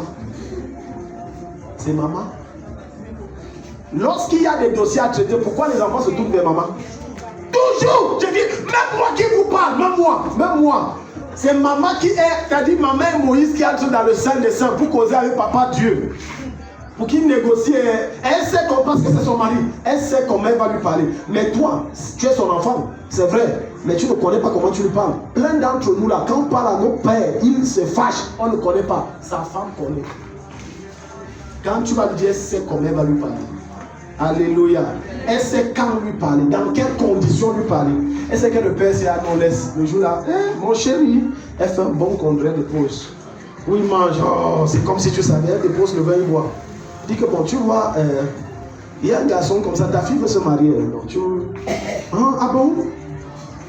C'est maman. Lorsqu'il y a des dossiers à traiter, pourquoi les enfants se tournent vers maman? Toujours, je dis, même moi qui vous parle, même moi. C'est maman qui est, c'est-à-dire maman et Moïse qui entrent dans le sein des saints pour causer avec papa Dieu. Pour qu'il négocie, elle sait comment, parce que c'est son mari, elle sait comment elle va lui parler. Mais toi, tu es son enfant, c'est vrai, mais tu ne connais pas comment tu lui parles. Plein d'entre nous là, quand on parle à nos pères, ils se fâchent, on ne connaît pas. Sa femme connaît. Quand tu vas lui dire, elle sait comment elle va lui parler. Alléluia. Elle sait quand lui parler, dans quelles conditions lui parler. Elle sait que le père c'est à non laisse. Le jour là, mon chéri, elle fait un bon congrès de pause. Où il mange, c'est comme si tu savais, elle dépose le vin, il boit. Dis que bon, tu vois, Il y a un garçon comme ça, ta fille veut se marier. Donc ah bon?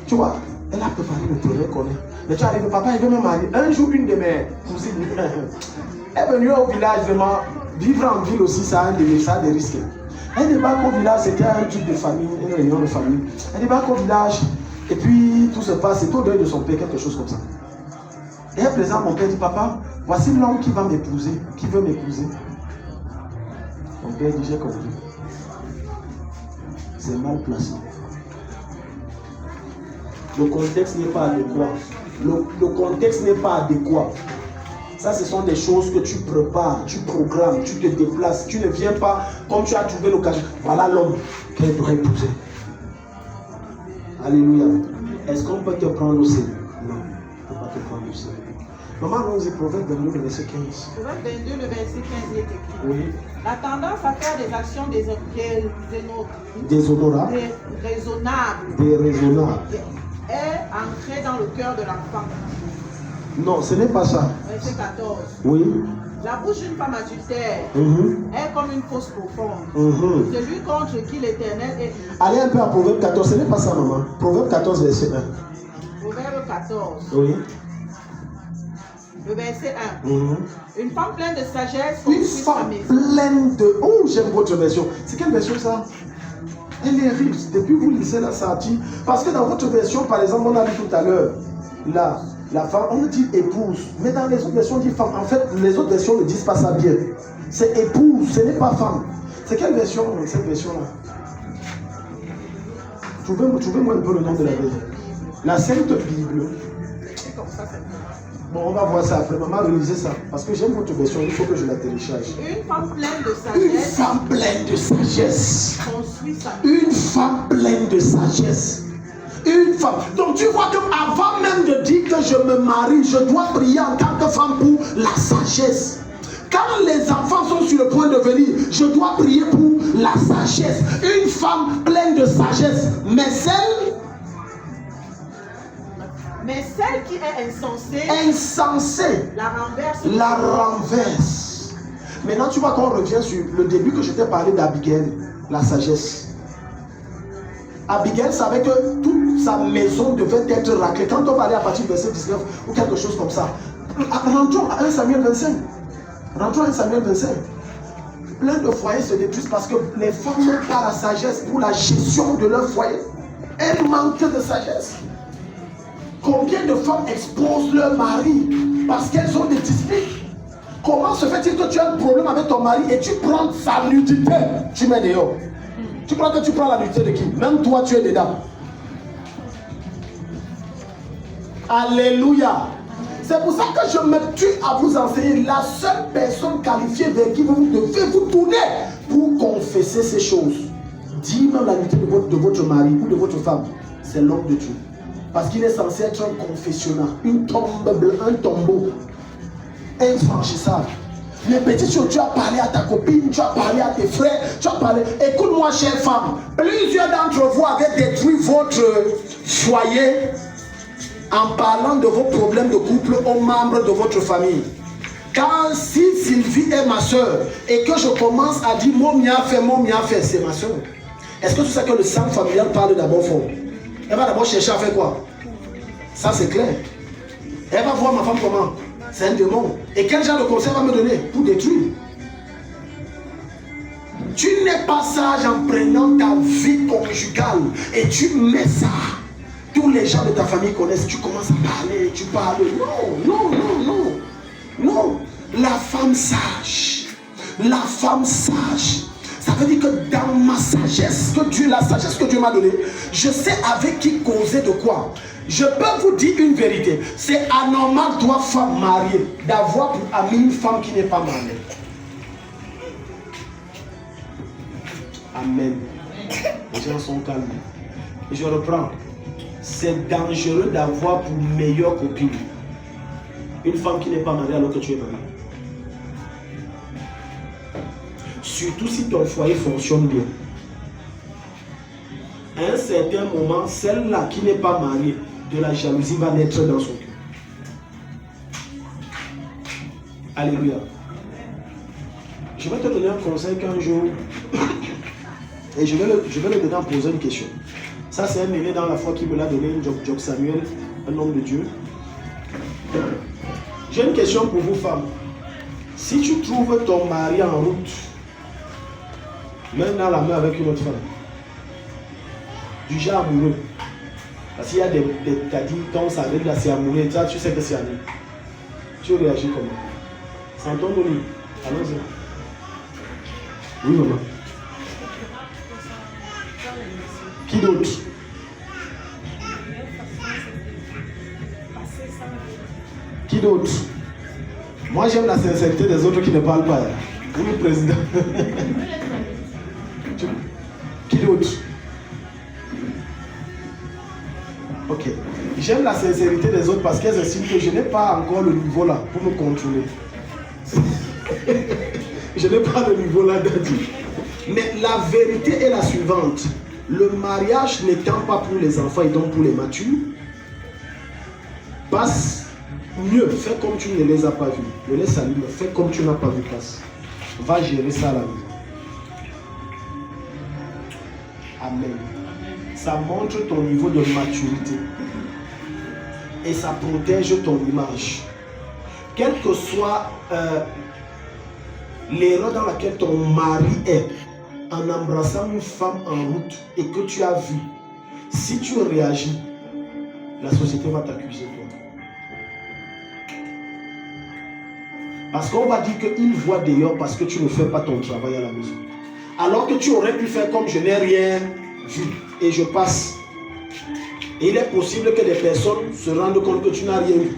Tu vois, elle a préparé le terrain qu'on est. Mais tu arrives, papa, il veut me marier. Un jour, une de mes cousines est venue au village, vraiment, vivre en ville aussi, ça a des risques. Elle débarque au village, c'était un truc de famille, une réunion de famille. Elle débarque au village, et puis tout se passe, c'est au deuil de son père, quelque chose comme ça. Et à présent, mon père dit, papa, voici l'homme qui va m'épouser, qui veut m'épouser. Mon père dit, j'ai compris. C'est mal placé. Le contexte n'est pas adéquat. Le contexte n'est pas adéquat. Ça, ce sont des choses que tu prépares, tu programmes, tu te déplaces. Tu ne viens pas comme tu as trouvé l'occasion. Voilà l'homme qu'elle doit épouser. Alléluia. Est-ce qu'on peut te prendre au sérieux? Non, on ne peut pas te prendre au sérieux. Maman, nous dit Proverbe 22, le verset 15. Proverbe 22, le verset 15, il est écrit. Oui. La tendance à faire des actions déshonorables est ancrée dans le cœur de l'enfant. Non, ce n'est pas ça. Verset 14. Oui. La bouche d'une femme adultère est comme une fosse profonde. Celui contre qui l'Éternel est. Allez un peu à Proverbe 14, ce n'est pas ça, maman. Proverbe 14, verset 1. Proverbe 14. Oui. Le verset 1. Une femme pleine de sagesse. Une femme pleine de. Oh, j'aime votre version. C'est quelle version ça? Elle est riche. Depuis que vous lisez la sortie. Parce que dans votre version, par exemple, on a vu tout à l'heure, là, la femme, on dit épouse. Mais dans les autres versions, on dit femme. En fait, les autres versions ne disent pas ça bien. C'est épouse, ce n'est pas femme. C'est quelle version, cette version-là? Trouvez-moi un peu le nom de la Bible. La Sainte Bible. C'est comme ça, c'est bon, on va voir ça après. Maman, relisez ça. Parce que j'aime votre version, il faut que je la télécharge. Une femme pleine de sagesse. Une femme pleine de sagesse. Construit sa maison. Une femme pleine de sagesse. Une femme. Donc tu vois qu'avant même de dire que je me marie, je dois prier en tant que femme pour la sagesse. Quand les enfants sont sur le point de venir, je dois prier pour la sagesse. Une femme pleine de sagesse. Mais celle qui est insensée, la renverse. Maintenant, tu vois qu'on revient sur le début que je t'ai parlé d'Abigail, la sagesse. Abigail savait que toute sa maison devait être raclée. Quand on va aller à partir du verset 19 ou quelque chose comme ça, rentrons à 1 Samuel 25. Rentrons à 1 Samuel 25. Plein de foyers se détruisent parce que les femmes n'ont pas la sagesse pour la gestion de leur foyer. Elles manquent de sagesse. Combien de femmes exposent leur mari parce qu'elles ont des disputes? Comment se fait-il que tu as un problème avec ton mari et tu prends sa nudité, tu mets dehors? Tu crois que tu prends la nudité de qui? Même toi, tu es dedans. Alléluia. C'est pour ça que je me tue à vous enseigner. La seule personne qualifiée vers qui vous devez vous tourner pour confesser ces choses, dire même la nudité de votre mari ou de votre femme, c'est l'homme de Dieu. Parce qu'il est censé être un confessionnal, une tombe, un tombeau, infranchissable. Les petites choses, tu as parlé à ta copine, tu as parlé à tes frères, tu as parlé. Écoute-moi, chère femme, plusieurs d'entre vous avez détruit votre foyer en parlant de vos problèmes de couple aux membres de votre famille. Quand si Sylvie est ma soeur et que je commence à dire mon mien fait, c'est ma soeur. Est-ce que tu sais que le sang familial parle d'abord fort? Elle va d'abord chercher à faire quoi? Ça c'est clair. Elle va voir ma femme comment? C'est un démon. Et quel genre de conseil va me donner pour détruire? Tu n'es pas sage en prenant ta vie conjugale et tu mets ça. Tous les gens de ta famille connaissent. Tu commences à parler, tu parles. Non. La femme sage. La femme sage. Ça veut dire que dans ma sagesse, la sagesse que Dieu m'a donnée, je sais avec qui causer de quoi. Je peux vous dire une vérité. C'est anormal, toi, femme mariée, d'avoir pour amie une femme qui n'est pas mariée. Amen. Les gens sont calmes. Et je reprends. C'est dangereux d'avoir pour meilleure copine une femme qui n'est pas mariée alors que tu es marié. Surtout si ton foyer fonctionne bien. À un certain moment, celle-là qui n'est pas mariée, de la jalousie va naître dans son cœur. Alléluia. Je vais te donner un conseil qu'un jour, Et je vais le donner en posant une question. Ça, c'est un aîné dans la foi qui me l'a donné, Job Samuel, un homme de Dieu. J'ai une question pour vous, femmes. Si tu trouves ton mari en route, main dans la main avec une autre femme, du genre amoureux, parce qu'il y a des dit quand ça arrive là, c'est amoureux, tu sais que c'est amoureux. Tu réagis comment? Sans ton nom. Allons-y. Oui, maman. Qui d'autre? Qui d'autre? Moi, j'aime la sincérité des autres qui ne parlent pas. Vous, le président. Qui d'autre? Ok. J'aime la sincérité des autres parce qu'elles estiment que je n'ai pas encore le niveau là pour me contrôler. Je n'ai pas le niveau là d'adulte. Mais la vérité est la suivante. Le mariage n'étant pas pour les enfants et donc pour les matures, passe mieux, fais comme tu ne les as pas vus. Ne les salue, mais fais comme tu n'as pas vu, passe. Va gérer ça à la maison. Amen. Ça montre ton niveau de maturité. Et ça protège ton image. Quelle que soit l'erreur dans laquelle ton mari est, en embrassant une femme en route et que tu as vu, si tu réagis, la société va t'accuser toi. Parce qu'on va dire qu'il voit dehors parce que tu ne fais pas ton travail à la maison. Alors que tu aurais pu faire comme je n'ai rien vu et je passe. Et il est possible que des personnes se rendent compte que tu n'as rien vu.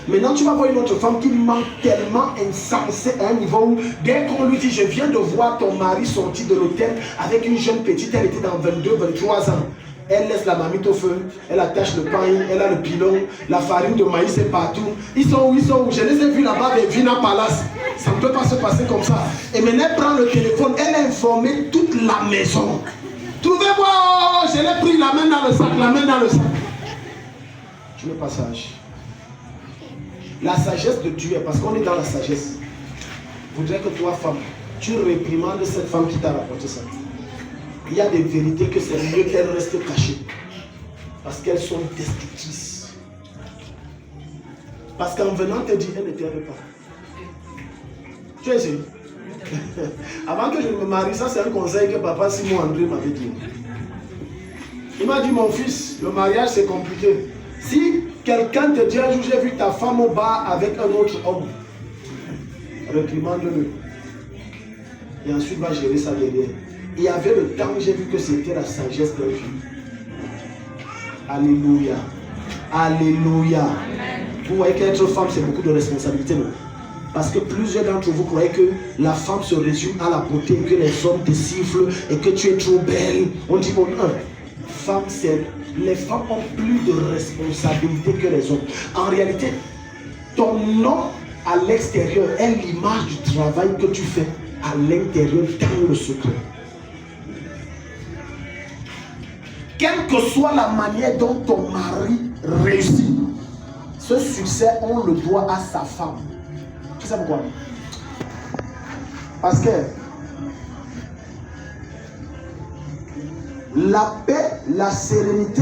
Maintenant, tu vas voir une autre femme qui manque tellement insensée à un niveau où, dès qu'on lui dit, je viens de voir ton mari sortir de l'hôtel avec une jeune petite, elle était dans 22, 23 ans. Elle laisse la marmite au feu, elle attache le pain, elle a le pilon, la farine de maïs est partout. Ils sont où? Je les ai vus là-bas avec Vina Palace. Ça ne peut pas se passer comme ça. Et maintenant, elle prend le téléphone, elle a informé toute la maison. Trouvez-moi, je l'ai pris, la main dans le sac, la main dans le sac. Tu n'es pas sage. La sagesse de Dieu, parce qu'on est dans la sagesse, voudrait que toi, femme, tu réprimandes cette femme qui t'a rapporté ça. Il y a des vérités que c'est mieux qu'elles restent cachées. Parce qu'elles sont destructrices. Parce qu'en venant te dire, elle ne t'aime pas. Tu as essayé? Avant que je ne me marie, ça c'est un conseil que papa Simon André m'avait dit. Il m'a dit, mon fils, le mariage c'est compliqué. Si quelqu'un te dit un jour, j'ai vu ta femme au bar avec un autre homme, réprimande-le. Et ensuite va gérer ça derrière. Il y avait le temps où j'ai vu que c'était la sagesse d'un fille. Alléluia. Alléluia. Vous voyez qu'être femme, c'est beaucoup de responsabilités, non? Parce que plusieurs d'entre vous croyez que la femme se résume à la beauté, que les hommes te sifflent et que tu es trop belle. On dit, bon, femme, c'est... Les femmes ont plus de responsabilités que les hommes. En réalité, ton homme à l'extérieur est l'image du travail que tu fais à l'intérieur dans le secret. Quelle que soit la manière dont ton mari réussit, ce succès, on le doit à sa femme. Tu sais pourquoi? Parce que la paix, la sérénité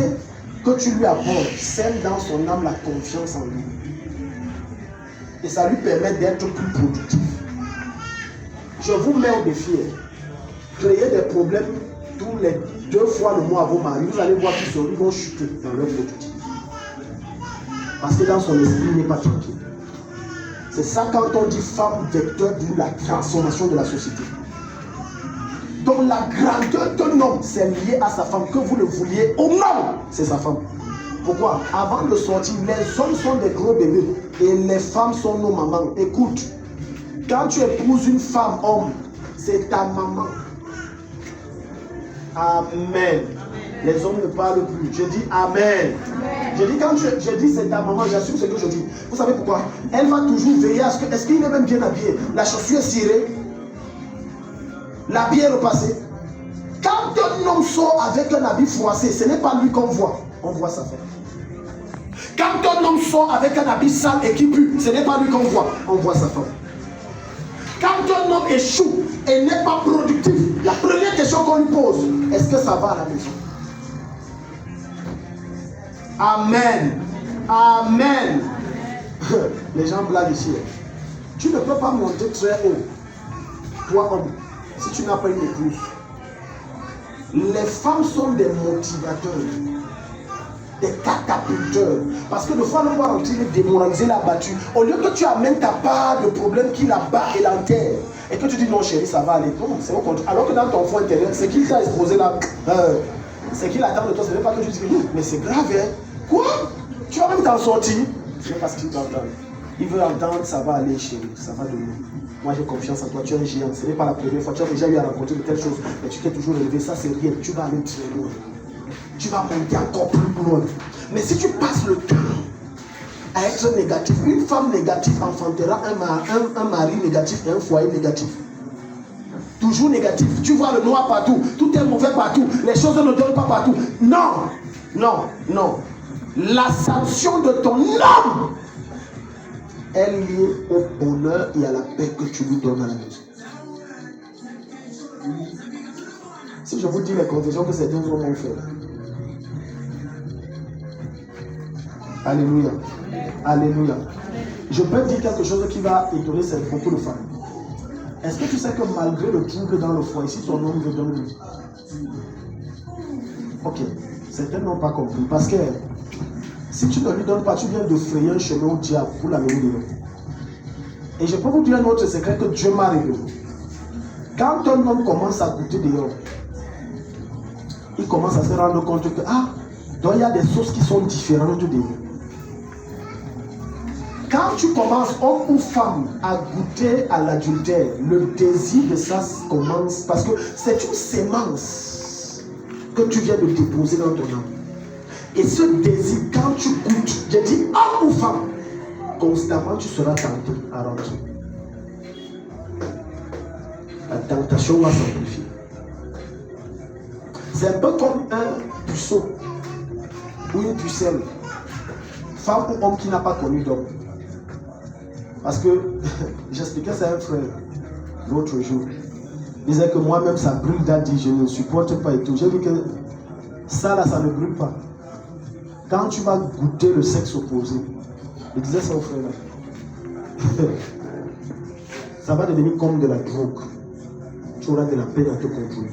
que tu lui apportes sème dans son âme la confiance en lui. Et ça lui permet d'être plus productif. Je vous mets au défi. Créez des problèmes tous les 2 fois le mois à vos maris. Vous allez voir qu'ils vont chuter dans leur productivité. Parce que dans son esprit, il n'est pas tranquille. C'est ça quand on dit femme vecteur de la transformation de la société. Donc la grandeur d'un homme, c'est lié à sa femme. Que vous le vouliez ou non, c'est sa femme. Pourquoi? Avant de sortir, les hommes sont des gros bébés et les femmes sont nos mamans. Écoute, quand tu épouses une femme homme, c'est ta maman. Amen. Les hommes ne parlent plus. Je dis amen. Je dis quand je dis c'est ta maman, j'assume ce que je dis. Vous savez pourquoi? Elle va toujours veiller à ce que, est-ce qu'il est même bien habillé? La chaussure est cirée. L'habit est repassé. Quand un homme sort avec un habit froissé, ce n'est pas lui qu'on voit. On voit sa femme. Quand un homme sort avec un habit sale et qui pue, ce n'est pas lui qu'on voit. On voit sa femme. Quand un homme échoue et n'est pas productif, la première question qu'on lui pose, est-ce que ça va à la maison? Amen. Amen. Les gens blaguent ici. Tu ne peux pas monter très haut, toi homme, si tu n'as pas une épouse. Les femmes sont des motivateurs, des catapulteurs. Parce que des fois, on va rentrer démoraliser la battue. Au lieu que tu amènes ta part de problème qui la bat et l'enterre, et que tu dis non chérie, ça va aller. Non, c'est au contraire. Alors que dans ton fond intérieur, c'est qu'il t'a exposé là. C'est qu'il attend de toi. Ce n'est pas que tu dis mais c'est grave, hein. Quoi? Tu vas même t'en sortir. C'est parce qu'il t'entend. Il veut entendre, ça va aller chérie, ça va donner. Moi j'ai confiance en toi, tu es un géant. Ce n'est pas la première fois, tu as déjà eu à rencontrer de telles choses, mais tu t'es toujours élevé, ça c'est rien. Tu vas aller très loin. Tu vas monter encore plus loin. Mais si tu passes le temps à être négatif, une femme négative enfantera un mari négatif et un foyer négatif. Toujours négatif. Tu vois le noir partout, tout est mauvais partout, les choses ne donnent pas partout. Non, non, non. La sanction de ton homme est liée au bonheur et à la paix que tu lui donnes à la maison. Si je vous dis les confessions que certains hommes ont fait. Alléluia. Alléluia. Je peux dire quelque chose qui va étonner beaucoup de femmes. Est-ce que tu sais que malgré le trouble dans le foyer, si ton homme veut donner, ok, certains n'ont pas compris. Parce que si tu ne lui donnes pas, tu viens de frayer un chemin au diable pour l'amener dehors. Et je peux vous dire un autre secret que Dieu m'a révélé. Quand un homme commence à goûter dehors, il commence à se rendre compte que, donc il y a des choses qui sont différentes de dehors. Quand tu commences, homme ou femme, à goûter à l'adultère, le désir de ça commence, parce que c'est une sémence que tu viens de déposer dans ton âme. Et ce désir, quand tu goûtes, j'ai dit homme ou femme, constamment tu seras tenté à rentrer. La tentation va s'amplifier. C'est un peu comme un puceau ou une pucelle, femme ou homme qui n'a pas connu d'homme. Parce que j'expliquais ça à un frère l'autre jour. Il disait que moi-même ça brûle d'adi, je ne supporte pas et tout. J'ai dit que ça là, ça ne brûle pas. Quand tu vas goûter le sexe opposé, il disait ça au frère là, ça va devenir comme de la drogue. Tu auras de la peine à te contrôler.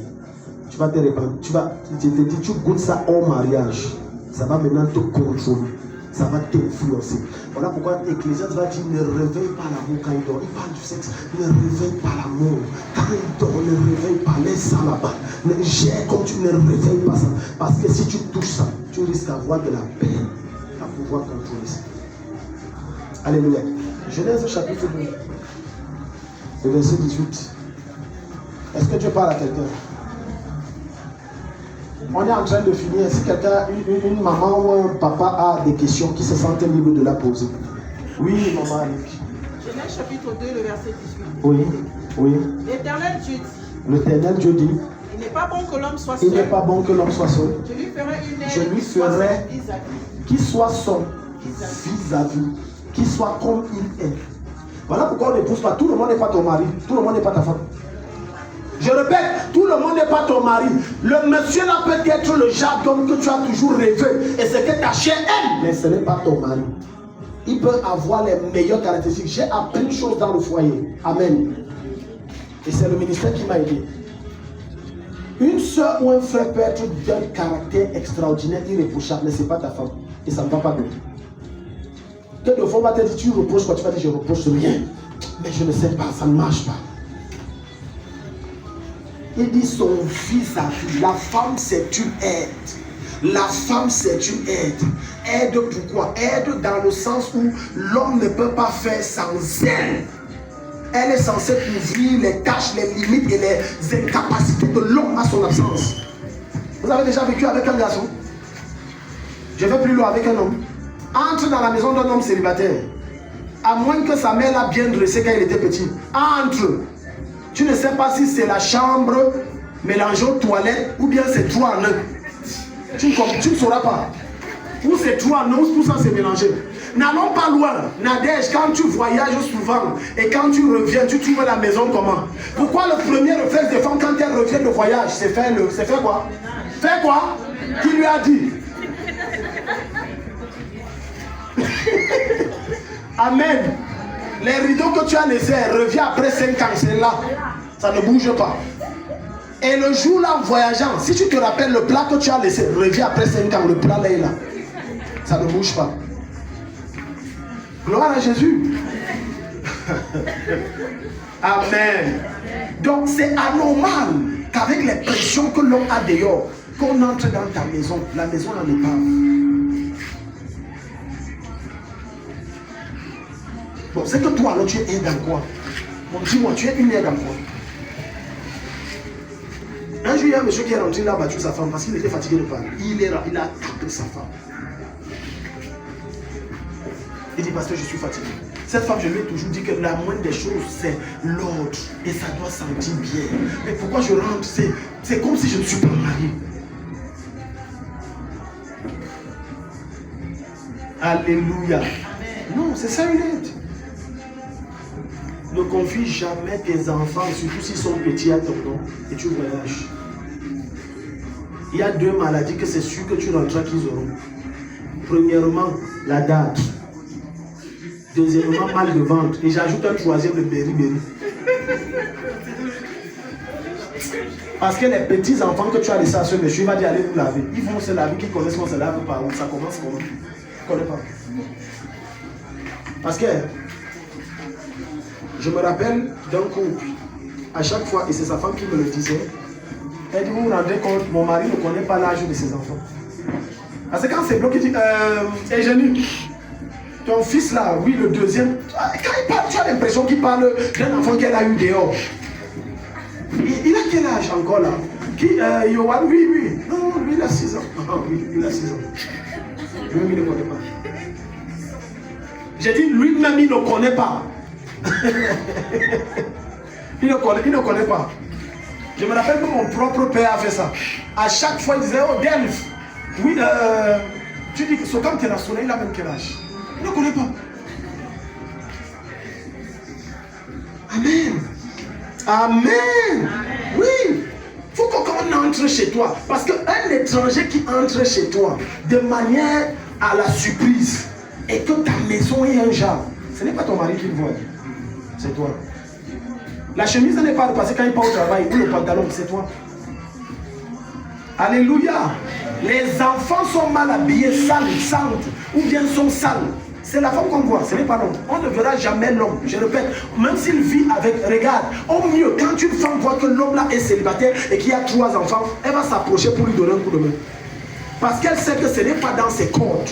Tu vas te répandre. Tu goûtes ça au mariage. Ça va maintenant te contrôler. Ça va t'influencer. Voilà pourquoi Ecclésiaste va dire ne réveille pas l'amour quand il dort. Il parle du sexe. Ne réveille pas l'amour. Quand il dort, ne réveille pas. Laisse ça là-bas. Gère comme tu ne réveilles pas ça. Parce que si tu touches ça, tu risques d'avoir de la peine à pouvoir contrôler ça. Alléluia. Genèse chapitre 2. Le verset 18. Est-ce que Dieu parle à quelqu'un? On est en train de finir. Si quelqu'un, une maman ou un papa a des questions qui se sentent libres de la poser. Oui, maman Annick. Genèse chapitre 2, le verset 18. Oui, oui. L'Éternel Dieu dit. L'Éternel Dieu dit. Il n'est pas bon que l'homme soit seul. Il n'est pas bon que l'homme soit seul. Je lui ferai une aide. Je lui ferai qui soit son vis-à-vis, qui soit comme il est. Voilà pourquoi on n'épouse pas. Tout le monde n'est pas ton mari. Tout le monde n'est pas ta femme. Je répète, tout le monde n'est pas ton mari. Le monsieur là peut être le genre d'homme que tu as toujours rêvé. Et c'est que ta chair aime. Mais ce n'est pas ton mari. Il peut avoir les meilleures caractéristiques. J'ai appris une chose dans le foyer. Amen. Et c'est le ministère qui m'a aidé. Une soeur ou un frère peut être d'un caractère extraordinaire, irréprochable, mais ce n'est pas ta femme. Et ça ne va pas bien. Quelques fois, on va te dire, tu reproches quoi? Tu vas dire, je ne reproche rien. Mais je ne sais pas, ça ne marche pas. Il dit son vis-à-vis. La femme, c'est une aide. La femme, c'est une aide. Aide pourquoi? Aide dans le sens où l'homme ne peut pas faire sans elle. Elle est censée couvrir les tâches, les limites et les incapacités de l'homme à son absence. Vous avez déjà vécu avec un garçon? Je vais plus loin avec un homme. Entre dans la maison d'un homme célibataire. À moins que sa mère l'a bien dressé quand il était petit. Entre. Tu ne sais pas si c'est la chambre mélangée aux toilettes ou bien c'est 3 en 1. Tu ne sauras pas. Ou c'est 3 en 1 ou tout ça c'est mélangé. N'allons pas loin. Nadège, quand tu voyages souvent et quand tu reviens, tu trouves la maison comment? Pourquoi le premier réflexe des femmes quand elles reviennent de voyage, c'est faire quoi? Faire quoi? Qui lui a dit? Amen. Les rideaux que tu as laissés reviennent après 5 ans, c'est là. Ça ne bouge pas. Et le jour là en voyageant, si tu te rappelles le plat que tu as laissé, reviens après 5 ans, le plat là est là. Ça ne bouge pas. Gloire à Jésus. Amen. Donc c'est anormal qu'avec les pressions que l'on a dehors, qu'on entre dans ta maison, la maison n'en est pas. Bon, c'est que toi, alors tu es dans quoi? Bon, dis-moi, tu es une aide dans quoi? Un jour, il y a un monsieur qui est rentré, il a battu sa femme parce qu'il était fatigué de parler. Il a attaqué sa femme. Il dit, pasteur, je suis fatigué. Cette femme, je lui ai toujours dit que la moindre des choses, c'est l'ordre. Et ça doit sentir bien. Mais pourquoi je rentre? C'est comme si je ne suis pas marié. Alléluia. Non, c'est ça une aide. Ne confie jamais tes enfants, surtout s'ils sont petits à ton nom, et tu voyages. Il y a 2 maladies que c'est sûr que tu rentreras qu'ils auront. Premièrement, la date. Deuxièmement, mal de ventre. Et j'ajoute un troisième, le beriberi. Parce que les petits enfants que tu as laissés à ce monsieur, il va dire allez vous laver. Ils vont se laver, qu'ils connaissent qu'on se lave par où. Ça commence comment? Je ne connais pas. Parce que je me rappelle d'un couple, à chaque fois, et c'est sa femme qui me le disait, elle dit, vous vous rendez compte, mon mari ne connaît pas l'âge de ses enfants. Parce que quand c'est bloqué, il dit, Eugénie, ton fils là, oui, le deuxième, quand il parle, tu as l'impression qu'il parle d'un enfant qu'elle a eu dehors. Il a quel âge encore là? Yohan, oui. Non, lui il a 6 ans. Oui, il a 6 ans. Lui-même, il ne connaît pas. J'ai dit, lui-même, il ne connaît pas. il ne connaît pas. Je me rappelle que mon propre père a fait ça. À chaque fois, il disait, oh Delph, oui, tu dis que ce quand tu es là, il a même quel âge? Il ne connaît pas. Amen. Amen. Oui. Il faut qu'on entre chez toi. Parce qu'un étranger qui entre chez toi de manière à la surprise et que ta maison est un genre, ce n'est pas ton mari qui le voit. C'est toi. La chemise n'est pas repassée quand il part au travail, ou le pantalon, c'est toi. Alléluia. Les enfants sont mal habillés, sales, sentent, ou bien sont sales. C'est la femme qu'on voit, ce n'est pas l'homme. On ne verra jamais l'homme. Je répète, même s'il vit avec, regarde, au mieux, quand une femme voit que l'homme là est célibataire et qu'il a 3 enfants, elle va s'approcher pour lui donner un coup de main. Parce qu'elle sait que ce n'est pas dans ses cordes.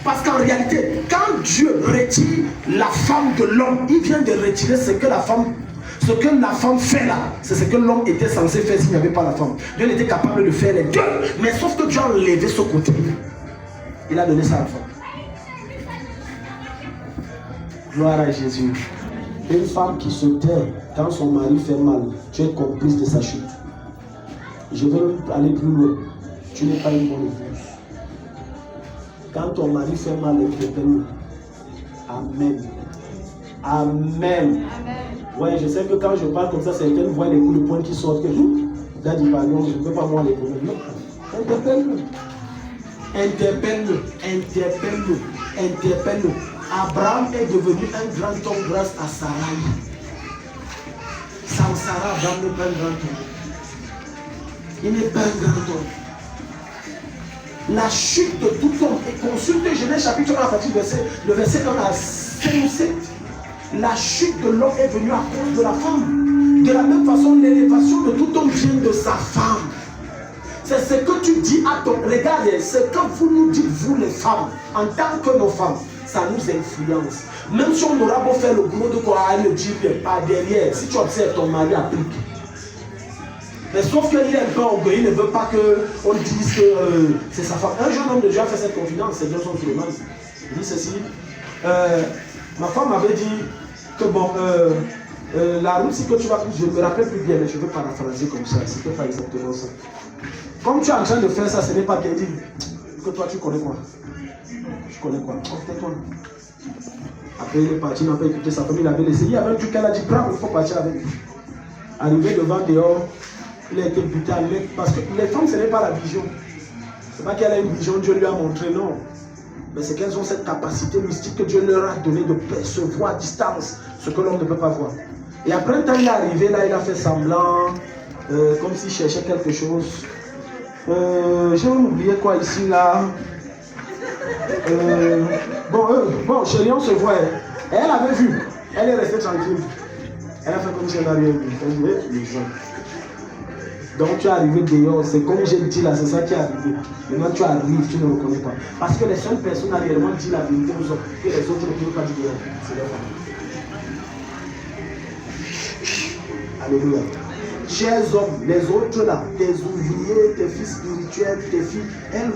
Parce qu'en réalité, quand Dieu retire la femme de l'homme, il vient de retirer ce que la femme fait là. C'est ce que l'homme était censé faire s'il n'y avait pas la femme. Dieu était capable de faire les deux. Mais sauf que Dieu a enlevé ce côté. Il a donné ça à la femme. Gloire à Jésus. Une femme qui se tait quand son mari fait mal, tu es complice de sa chute. Je veux aller plus loin. Tu n'es pas une bonne épouse. Quand ton mari fait mal, interpelle-le. Amen. Amen. Ouais, je sais que quand je parle comme ça, certaines voient les coups de poing qui sortent. Que là, dit pardon, je ne peux pas voir les problèmes. Non. Interpelle-le. Interpelle-le. Interpelle-le. Interpelle-le. Abraham est devenu un grand homme grâce à Sarai. Sans Sarah, Abraham n'est pas un grand homme. Il n'est pas un grand homme. La chute de tout homme est consultée, Genèse chapitre 1 à partir du verset 1 à 5 ou 7. La chute de l'homme est venue à cause de la femme. De la même façon, l'élévation de tout homme vient de sa femme. C'est ce que tu dis à ton... Regardez, ce que vous nous dites, vous les femmes, en tant que nos femmes, ça nous influence. Même si on aura beau faire le gros de quoi le dire par derrière, si tu observes ton mari applique. Mais sauf qu'il est un peu orgueilleux, il ne veut pas qu'on dise que c'est sa femme. Un jeune homme de Dieu a fait cette confidence, c'est Johnson Suleiman. Il dit ceci. Ma femme m'avait dit que bon, la route, si que tu vas, je ne me rappelle plus bien, mais je veux paraphraser comme ça, c'était pas exactement ça. Comme tu es en train de faire ça, ce n'est pas bien dit que toi tu connais quoi. Tu connais quoi? Oh, tais-toi. Après, il est parti, il n'a pas écouté sa famille, il avait laissé. Il y avait un truc qu'elle a dit, prends, il faut partir avec lui. Arrivé devant dehors, il a été buté à l'œil. Parce que les femmes, ce n'est pas la vision. Ce n'est pas qu'elle a une vision, Dieu lui a montré, non. Mais c'est qu'elles ont cette capacité mystique que Dieu leur a donnée de percevoir à distance ce que l'homme ne peut pas voir. Et après un temps, il est arrivé là, il a fait semblant, comme s'il cherchait quelque chose. J'ai oublié quoi ici, là. Bon, chérie, on se voit. Et elle avait vu. Elle est restée tranquille. Elle a fait comme si elle n'avait rien vu. Elle dit, donc tu es arrivé dehors, c'est comme j'ai dit là, c'est ça qui est arrivé. Maintenant tu arrives, tu ne le reconnais pas. Parce que les seules personnes à réellement dire la vérité aux autres, que les autres ne peuvent pas dire dehors, c'est leur famille. Alléluia. Chers hommes, les autres là, tes ouvriers, tes filles spirituelles, tes filles, elles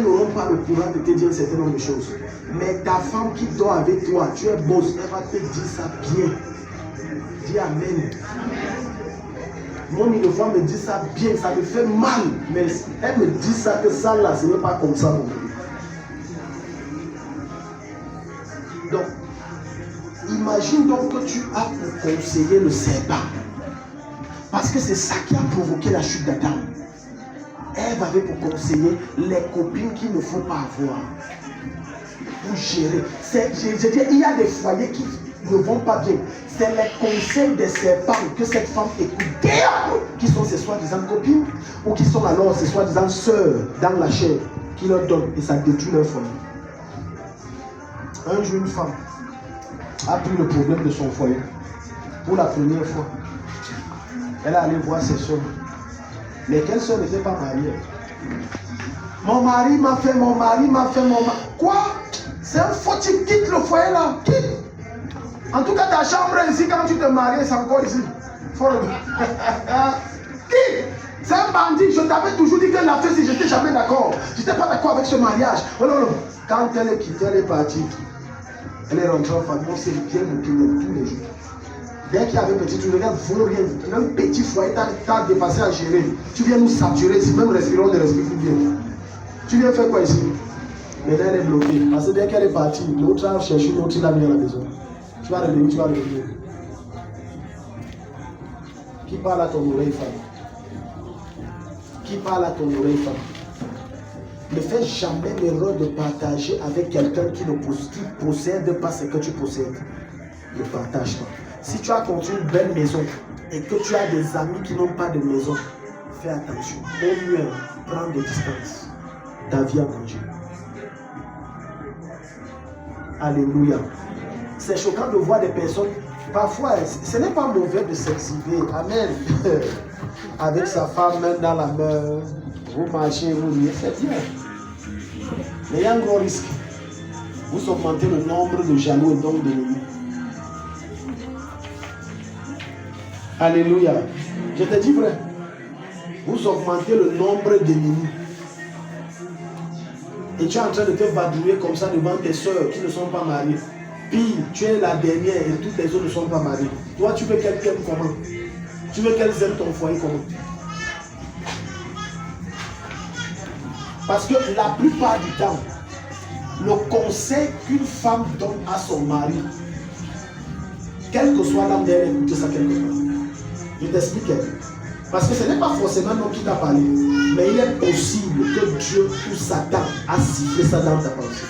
n'auront pas le courage de te dire un certain nombre de choses. Mais ta femme qui dort avec toi, tu es boss, elle va te dire ça bien. Dis Amen. Mon une fois me dit ça bien, ça me fait mal, mais elle me dit ça que ça là, ce n'est pas comme ça mon bébé. Donc, imagine donc que tu as pour conseiller le serpent. Parce que c'est ça qui a provoqué la chute d'Adam. Ève avait pour conseiller les copines qu'il ne faut pas avoir. Pour gérer. Je dis, il y a des foyers qui ne vont pas bien. C'est les conseils des serpents que cette femme écoute. Qui sont ses soi-disant copines ou qui sont alors ses soi-disant sœurs dans la chair qui leur donnent et ça détruit leur foyer. Un jour, une femme a pris le problème de son foyer pour la première fois. Elle est allée voir ses soeurs. Mais quelle soeur n'était pas mariée? Mon mari m'a fait, mon mari m'a fait, mon mari. Quoi? C'est un fautif, quitte le foyer là. Quitte. En tout cas, ta chambre ici, quand tu te maries, c'est encore ici. Faut le quitte. C'est un bandit. Je t'avais toujours dit que la fête, si je n'étais jamais d'accord. Je n'étais pas d'accord avec ce mariage. Oh non, non. Quand elle est quittée, elle est partie. Elle est rentrée en famille. On s'est bien moqué tous les jours. Dès qu'il y avait un petit truc, regarde, il ne faut rien. Un petit foyer, t'as dépassé à gérer. Tu viens nous saturer ici, même respirer, on ne respire plus bien. Tu viens faire quoi ici? Maintenant, elle est bloquée. Parce que dès qu'elle est partie, l'autre a cherché une autre, il a mis à la maison. Tu vas revenir, tu vas revenir. Qui parle à ton oreille, femme? Qui parle à ton oreille, femme? Ne fais jamais l'erreur de partager avec quelqu'un qui ne possède pas ce que tu possèdes. Ne partage pas. Si tu as construit une belle maison et que tu as des amis qui n'ont pas de maison, fais attention. Au mieux, prends des distances. Ta vie à manger. Alléluia. C'est choquant de voir des personnes. Parfois, ce n'est pas mauvais de s'exhiber. Amen. Avec sa femme, main dans la main. Vous marchez, vous riez. C'est bien. Mais il y a un gros risque. Vous augmentez le nombre de jaloux et donc d'ennemis. Alléluia. Je te dis vrai. Vous augmentez le nombre d'ennemis. Et tu es en train de te vadrouiller comme ça devant tes soeurs qui ne sont pas mariées. Puis tu es la dernière et toutes les autres ne sont pas mariées. Toi, tu veux qu'elles t'aiment comment? Tu veux qu'elles aiment ton foyer comment? Parce que la plupart du temps, le conseil qu'une femme donne à son mari, quel que soit l'âme d'elle, écoutez ça quelque part. Je t'explique. Parce que ce n'est pas forcément l'homme qui t'a parlé, mais il est possible que Dieu ou Satan a sifflé ça dans ta pensée.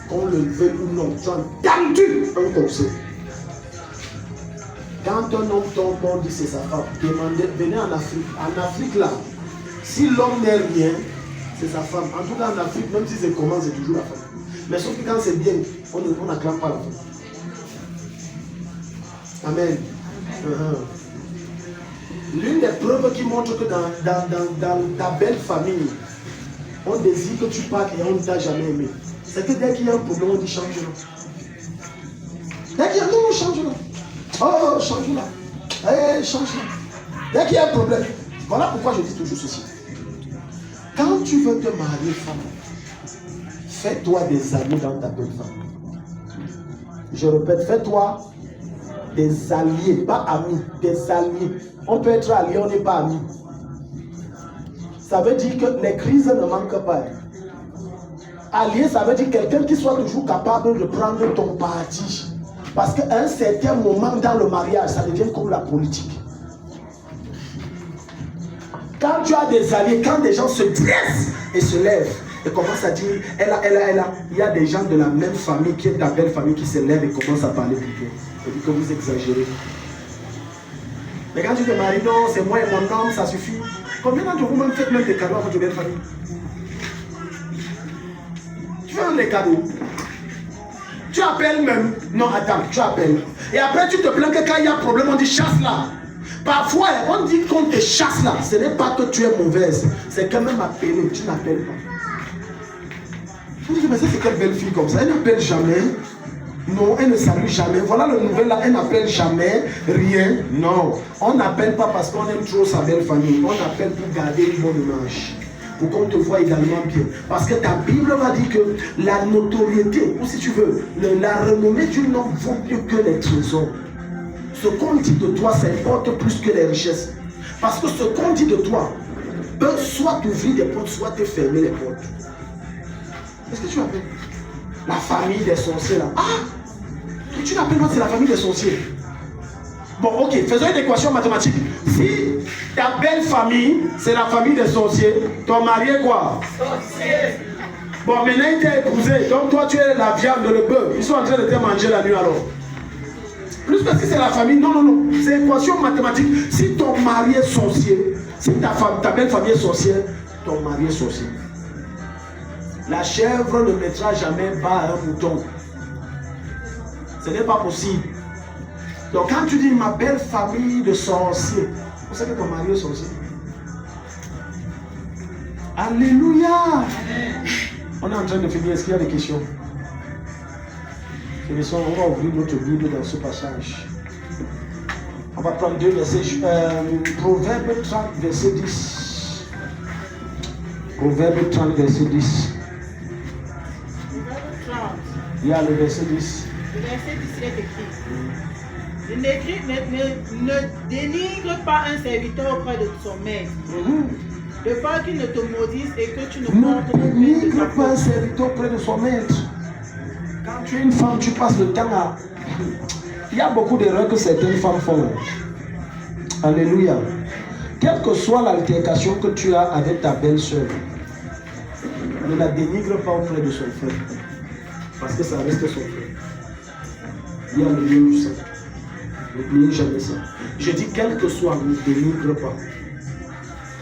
Qu'on le veuille ou non, tu as entendu un conseil. Quand un homme tombe, on dit c'est sa femme. Demandez, venez en Afrique. En Afrique là, si l'homme n'est rien, c'est sa femme. En tout cas en Afrique, même si c'est comment, c'est toujours la femme. Mais sauf que quand c'est bien, on n'acclame pas la femme. Amen. L'une des preuves qui montre que dans ta belle famille, on désire que tu partes et on ne t'a jamais aimé. C'est que dès qu'il y a un problème, on dit change là. Dès qu'il y a un problème, change là. Oh, change là. Hey, change là. Dès qu'il y a un problème. Voilà pourquoi je dis toujours ceci. Quand tu veux te marier, femme, fais-toi des amis dans ta belle femme. Je répète, fais-toi des alliés, pas amis, des alliés. On peut être allié, on n'est pas amis. Ça veut dire que les crises ne manquent pas. Allié, ça veut dire quelqu'un qui soit toujours capable de prendre ton parti. Parce qu'à un certain moment dans le mariage, ça devient comme la politique. Quand tu as des alliés, quand des gens se dressent et se lèvent et commencent à dire, il y a des gens de la même famille, qui est de la belle famille, qui se lèvent et commencent à parler plutôt. Et dit que vous exagérez. Mais quand tu te maries, non, c'est moi et mon homme, ça suffit. Combien d'entre vous même faites même des cadeaux à votre belle famille? Tu fais même les cadeaux. Tu appelles même. Non, attends, tu appelles. Et après, tu te plains que quand il y a un problème, on dit chasse là. Parfois, on dit qu'on te chasse là. Ce n'est pas que tu es mauvaise. C'est quand même appelé. Tu n'appelles pas. Tu dis, mais c'est quelle belle fille comme ça. Elle n'appelle jamais. Non, elle ne salue jamais. Voilà le nouvel là. Elle n'appelle jamais rien. Non. On n'appelle pas parce qu'on aime trop sa belle famille. On appelle pour garder une bonne image. Pour qu'on te voit également bien. Parce que ta Bible va dire que la notoriété, ou si tu veux, la renommée d'un homme vaut mieux que les trésors. Ce qu'on dit de toi, ça importe plus que les richesses. Parce que ce qu'on dit de toi peut soit t'ouvrir des portes, soit te fermer les portes. Qu'est-ce que tu appelles? La famille des sorciers là. Ah! Tu n'appelles pas, c'est la famille des sorciers. Bon, ok, faisons une équation mathématique. Si ta belle famille, c'est la famille des sorciers, ton mari est quoi? Sorcier. Bon, maintenant il t'a épousé, donc toi tu es la viande, le bœuf. Ils sont en train de te manger la nuit alors. Plus que si c'est la famille, non, non, non. C'est équation mathématique. Si ton mari est sorcier, si ta belle famille est sorcière, ton mari est sorcier. La chèvre ne mettra jamais bas à un mouton. Ce n'est pas possible. Donc quand tu dis ma belle famille de sorciers, vous savez que ton mari est sorcier. Alléluia. On est en train de finir. Est-ce qu'il y a des questions? On va ouvrir notre Bible dans ce passage. On va prendre deux versets. Proverbe 30, verset 10. Proverbe 30, verset 10. Proverbe 30. Il y a le verset 10. Le verset 10 est écrit. Ne dénigre pas un serviteur auprès de son maître. De peur qu'il ne te maudisse et que tu ne portes ne dénigre pas un serviteur auprès de son maître. Quand tu es une femme, tu passes le temps à... Il y a beaucoup d'erreurs que certaines femmes font. Alléluia. Quelle que soit l'altercation que tu as avec ta belle-sœur, ne la dénigre pas auprès de son frère. Parce que ça reste son frère. Il y a le lieu du sang. N'oubliez jamais ça. Je dis quel que soit, ne dénigre pas.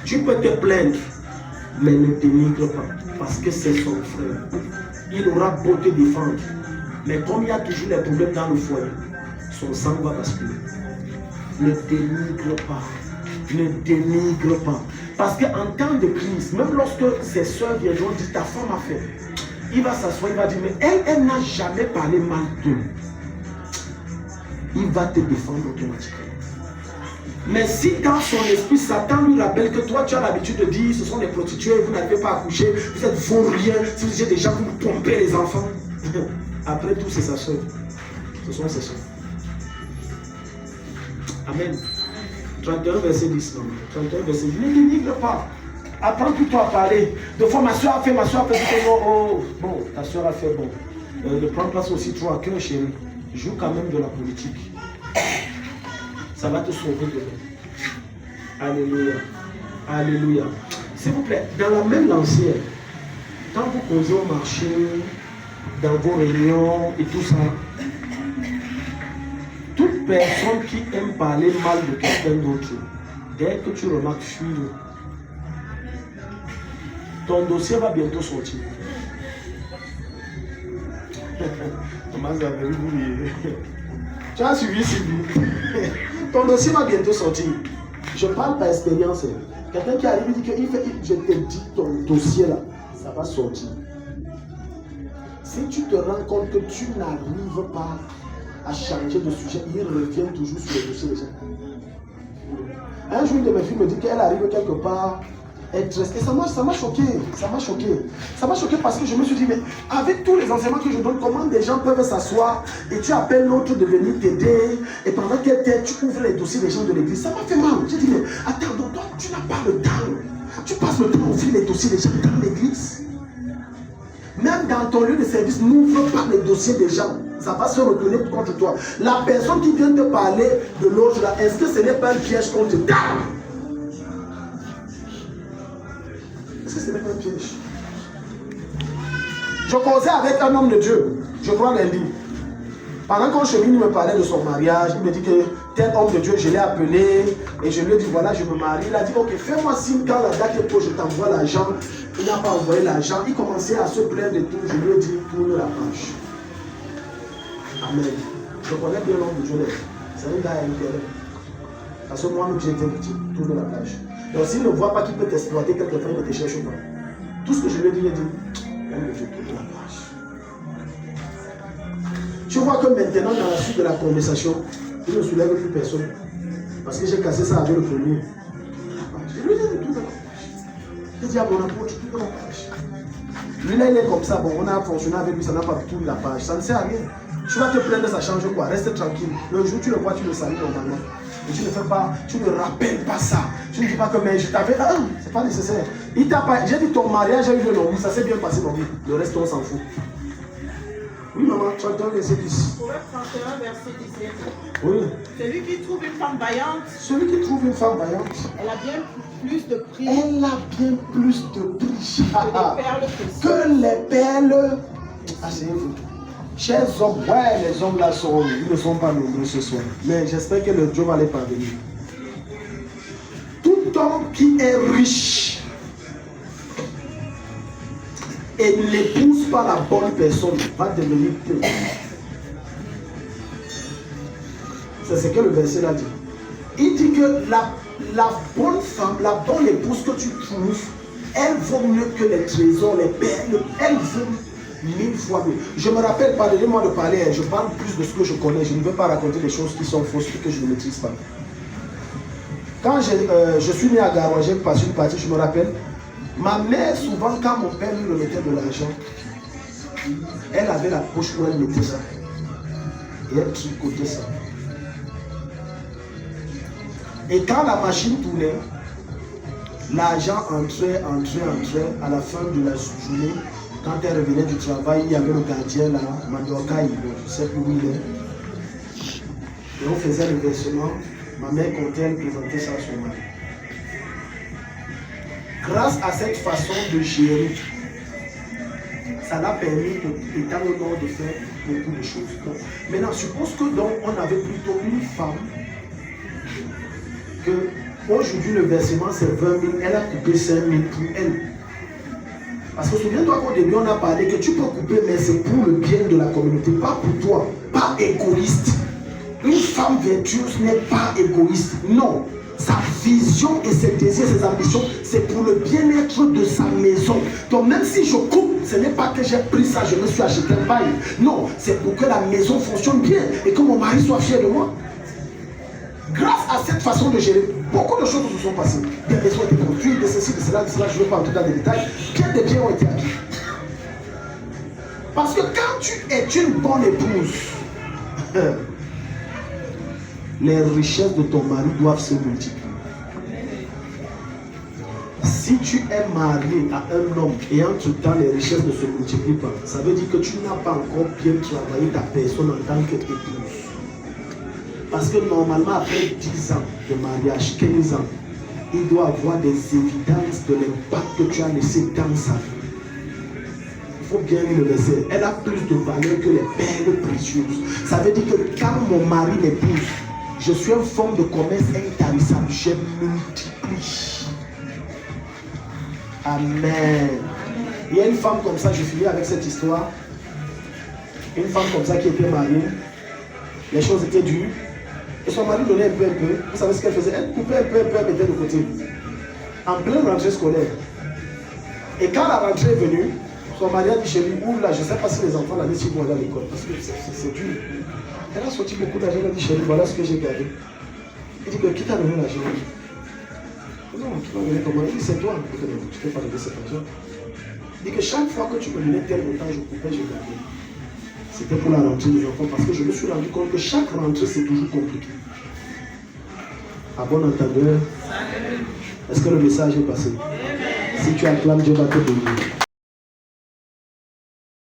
Tu peux te plaindre, mais ne dénigre pas. Parce que c'est son frère. Il aura beau te défendre. Mais comme il y a toujours des problèmes dans le foyer, son sang va basculer. Ne dénigre pas. Ne dénigre pas. Parce qu'en temps de crise, même lorsque ses soeurs viendront dire ta femme a fait, il va s'asseoir, il va dire mais elle n'a jamais parlé mal d'eux. Il va te défendre automatiquement. Mais si dans son esprit, Satan lui rappelle que toi, tu as l'habitude de dire ce sont des prostituées, vous n'arrivez pas à coucher, vous êtes vauriens, si vous êtes des gens, vous pompez les enfants. Après tout, c'est sa soeur. Ce sont ses soeurs. Amen. 31 verset 10. 31 verset 10. Ne dénigre pas. Apprends plutôt à parler. Deux fois, ma soeur a fait, oh, bon, ta soeur a fait, bon. Ne prends pas aussi trop à cœur, chérie. Joue quand même de la politique. Ça va te sauver demain. Alléluia. Alléluia. S'il vous plaît, dans la même lancière, quand vous causez au marché, dans vos réunions et tout ça, toute personne qui aime parler mal de quelqu'un d'autre, dès que tu remarques, fuis-le. Ton dossier va bientôt sortir. Thomas avait oublié. Tu as suivi Sylvie. Ton dossier va bientôt sortir. Je parle par expérience. Quelqu'un qui arrive et dit que je te dis ton dossier là, ça va sortir. Si tu te rends compte que tu n'arrives pas à changer de sujet, il revient toujours sur le dossier des gens. Un jour, une de mes filles me dit qu'elle arrive quelque part, elle stresse. Et ça m'a choqué. Ça m'a choqué. Ça m'a choqué parce que je me suis dit, mais avec tous les enseignements que je donne, comment des gens peuvent s'asseoir et tu appelles l'autre de venir t'aider et pendant qu'elle t'aide, tu ouvres les dossiers des gens de l'église. Ça m'a fait mal. J'ai dit, mais attends, donc toi, tu n'as pas le temps. Tu passes le temps à ouvrir les dossiers des gens dans l'église. Même dans ton lieu de service, n'ouvre pas les dossiers des gens. Ça va se retourner contre toi. La personne qui vient te parler de l'autre là, est-ce que ce n'est pas un piège qu'on te donne? Est-ce que ce n'est pas un piège? Je causais avec un homme de Dieu, je crois lundi. Pendant qu'on chemine, il me parlait de son mariage. Il me dit que tel homme de Dieu, je l'ai appelé et je lui ai dit voilà, je me marie. Il a dit ok, fais-moi signe quand la date est proche, je t'envoie l'argent. Il n'a pas envoyé l'argent. Il commençait à se plaindre de tout. Je lui ai dit tourne la page. Amen. Je connais bien l'homme de Dieu. C'est un gars intérêt. Parce que moi, j'ai été petit. Tourne la page. Donc s'il ne voit pas qu'il peut t'exploiter, quelquefois il ne te cherche pas. Tout ce que je lui ai dit, il a dit l'homme de Dieu, tourne la page. Tu vois que maintenant, dans la suite de la conversation, il ne soulève plus personne. Parce que j'ai cassé ça avec le premier. Je lui ai dit tout dans la page. J'ai dit à mon apôtre, tout dans la page. Lui là, il est comme ça. Bon, on a fonctionné avec lui, ça n'a pas tout la page. Ça ne sert à rien. Tu vas te plaindre, ça change quoi? Reste tranquille. Le jour où tu le vois, tu le salues normalement. Et tu ne fais pas, tu ne rappelles pas ça. Tu ne dis pas que mais je t'avais. Ah, c'est pas nécessaire. Il t'a pas. J'ai dit ton mariage a eu le nom, ça s'est bien passé, non? Le reste, on s'en fout. Oui, maman, tu entends verset 10. Proverbe 31, verset 17. Oui. Celui qui trouve une femme vaillante. Celui qui trouve une femme vaillante. Elle a bien plus de prix. Elle a bien plus de prix. Que les perles précieuses. Asseyez-vous. Chers hommes, ouais, les hommes là ils ne sont pas nombreux ce soir. Mais j'espère que le Dieu va les parvenir. Tout homme qui est riche et n'épouse pas la bonne personne va devenir pauvre. C'est ce que le verset là dit. Il dit que la bonne femme, la bonne épouse que tu trouves, elle vaut mieux que les trésors, les perles, elle vaut 1000 fois mieux. Je me rappelle, pardonnez-moi de parler, je parle plus de ce que je connais, je ne veux pas raconter des choses qui sont fausses, que je ne maîtrise pas. Quand je suis né à Garoua, j'ai passé une partie, je me rappelle, ma mère, souvent, quand mon père lui remettait de l'argent, elle avait la poche où elle mettait ça. Et elle tricotait ça. Et quand la machine tournait, l'argent entrait. À la fin de la journée, quand elle revenait du travail, il y avait le gardien là, Mandoka, je ne sais plus où il est. Et on faisait le versement. Ma mère comptait, elle présentait ça à son mari. Grâce à cette façon de gérer, ça l'a permis, étant au nord, de faire beaucoup de choses. Donc, maintenant, suppose que donc on avait plutôt une femme que aujourd'hui le versement c'est 20 000, elle a coupé 5 000 pour elle. Parce que souviens-toi qu'au début on a parlé que tu peux couper, mais c'est pour le bien de la communauté, pas pour toi, pas égoïste. Une femme vertueuse n'est pas égoïste, non. Sa vision et ses désirs, ses ambitions, c'est pour le bien-être de sa maison. Donc même si je coupe, ce n'est pas que j'ai pris ça, je me suis acheté un bail. Non, c'est pour que la maison fonctionne bien et que mon mari soit fier de moi. Grâce à cette façon de gérer, beaucoup de choses se sont passées. Des maisons ont été construites, de ceci, de cela, je ne veux pas entrer dans les détails. Bien des biens ont été acquis. Parce que quand tu es une bonne épouse, les richesses de ton mari doivent se multiplier. Si tu es marié à un homme et entre-temps les richesses ne se multiplient pas, ça veut dire que tu n'as pas encore bien travaillé ta personne en tant qu'épouse. Parce que normalement, après 10 ans de mariage, 15 ans, il doit avoir des évidences de l'impact que tu as laissé dans sa vie. Il faut bien le laisser. Elle a plus de valeur que les perles précieuses. Ça veut dire que quand mon mari m'épouse, je suis une forme de commerce intarissable. Je multiplie. Amen. Il y a une femme comme ça, je finis avec cette histoire. Une femme comme ça qui était mariée. Les choses étaient dures. Et son mari donnait un peu. Vous savez ce qu'elle faisait? Elle coupait un peu, elle mettait de côté. En pleine rentrée scolaire. Et quand la rentrée est venue, son mari a dit chez lui, oula, je ne sais pas si les enfants l'avaient si vont aller à l'école. Parce que c'est dur. Elle a sorti beaucoup d'argent, elle a dit chez lui, voilà ce que j'ai gardé. Il dit que qui t'a donné l'argent? Non, qui m'a donné comment? Il dit c'est toi. Il dit non, je ne t'ai pas donné cet argent. Il dit que chaque fois que tu me donnais tel montant, je coupais, je gardais. C'était pour la rentrée des enfants parce que je me suis rendu compte que chaque rentrée c'est toujours compliqué. À bon entendeur, est-ce que le message est passé? Si tu acclames, Dieu va te bénir.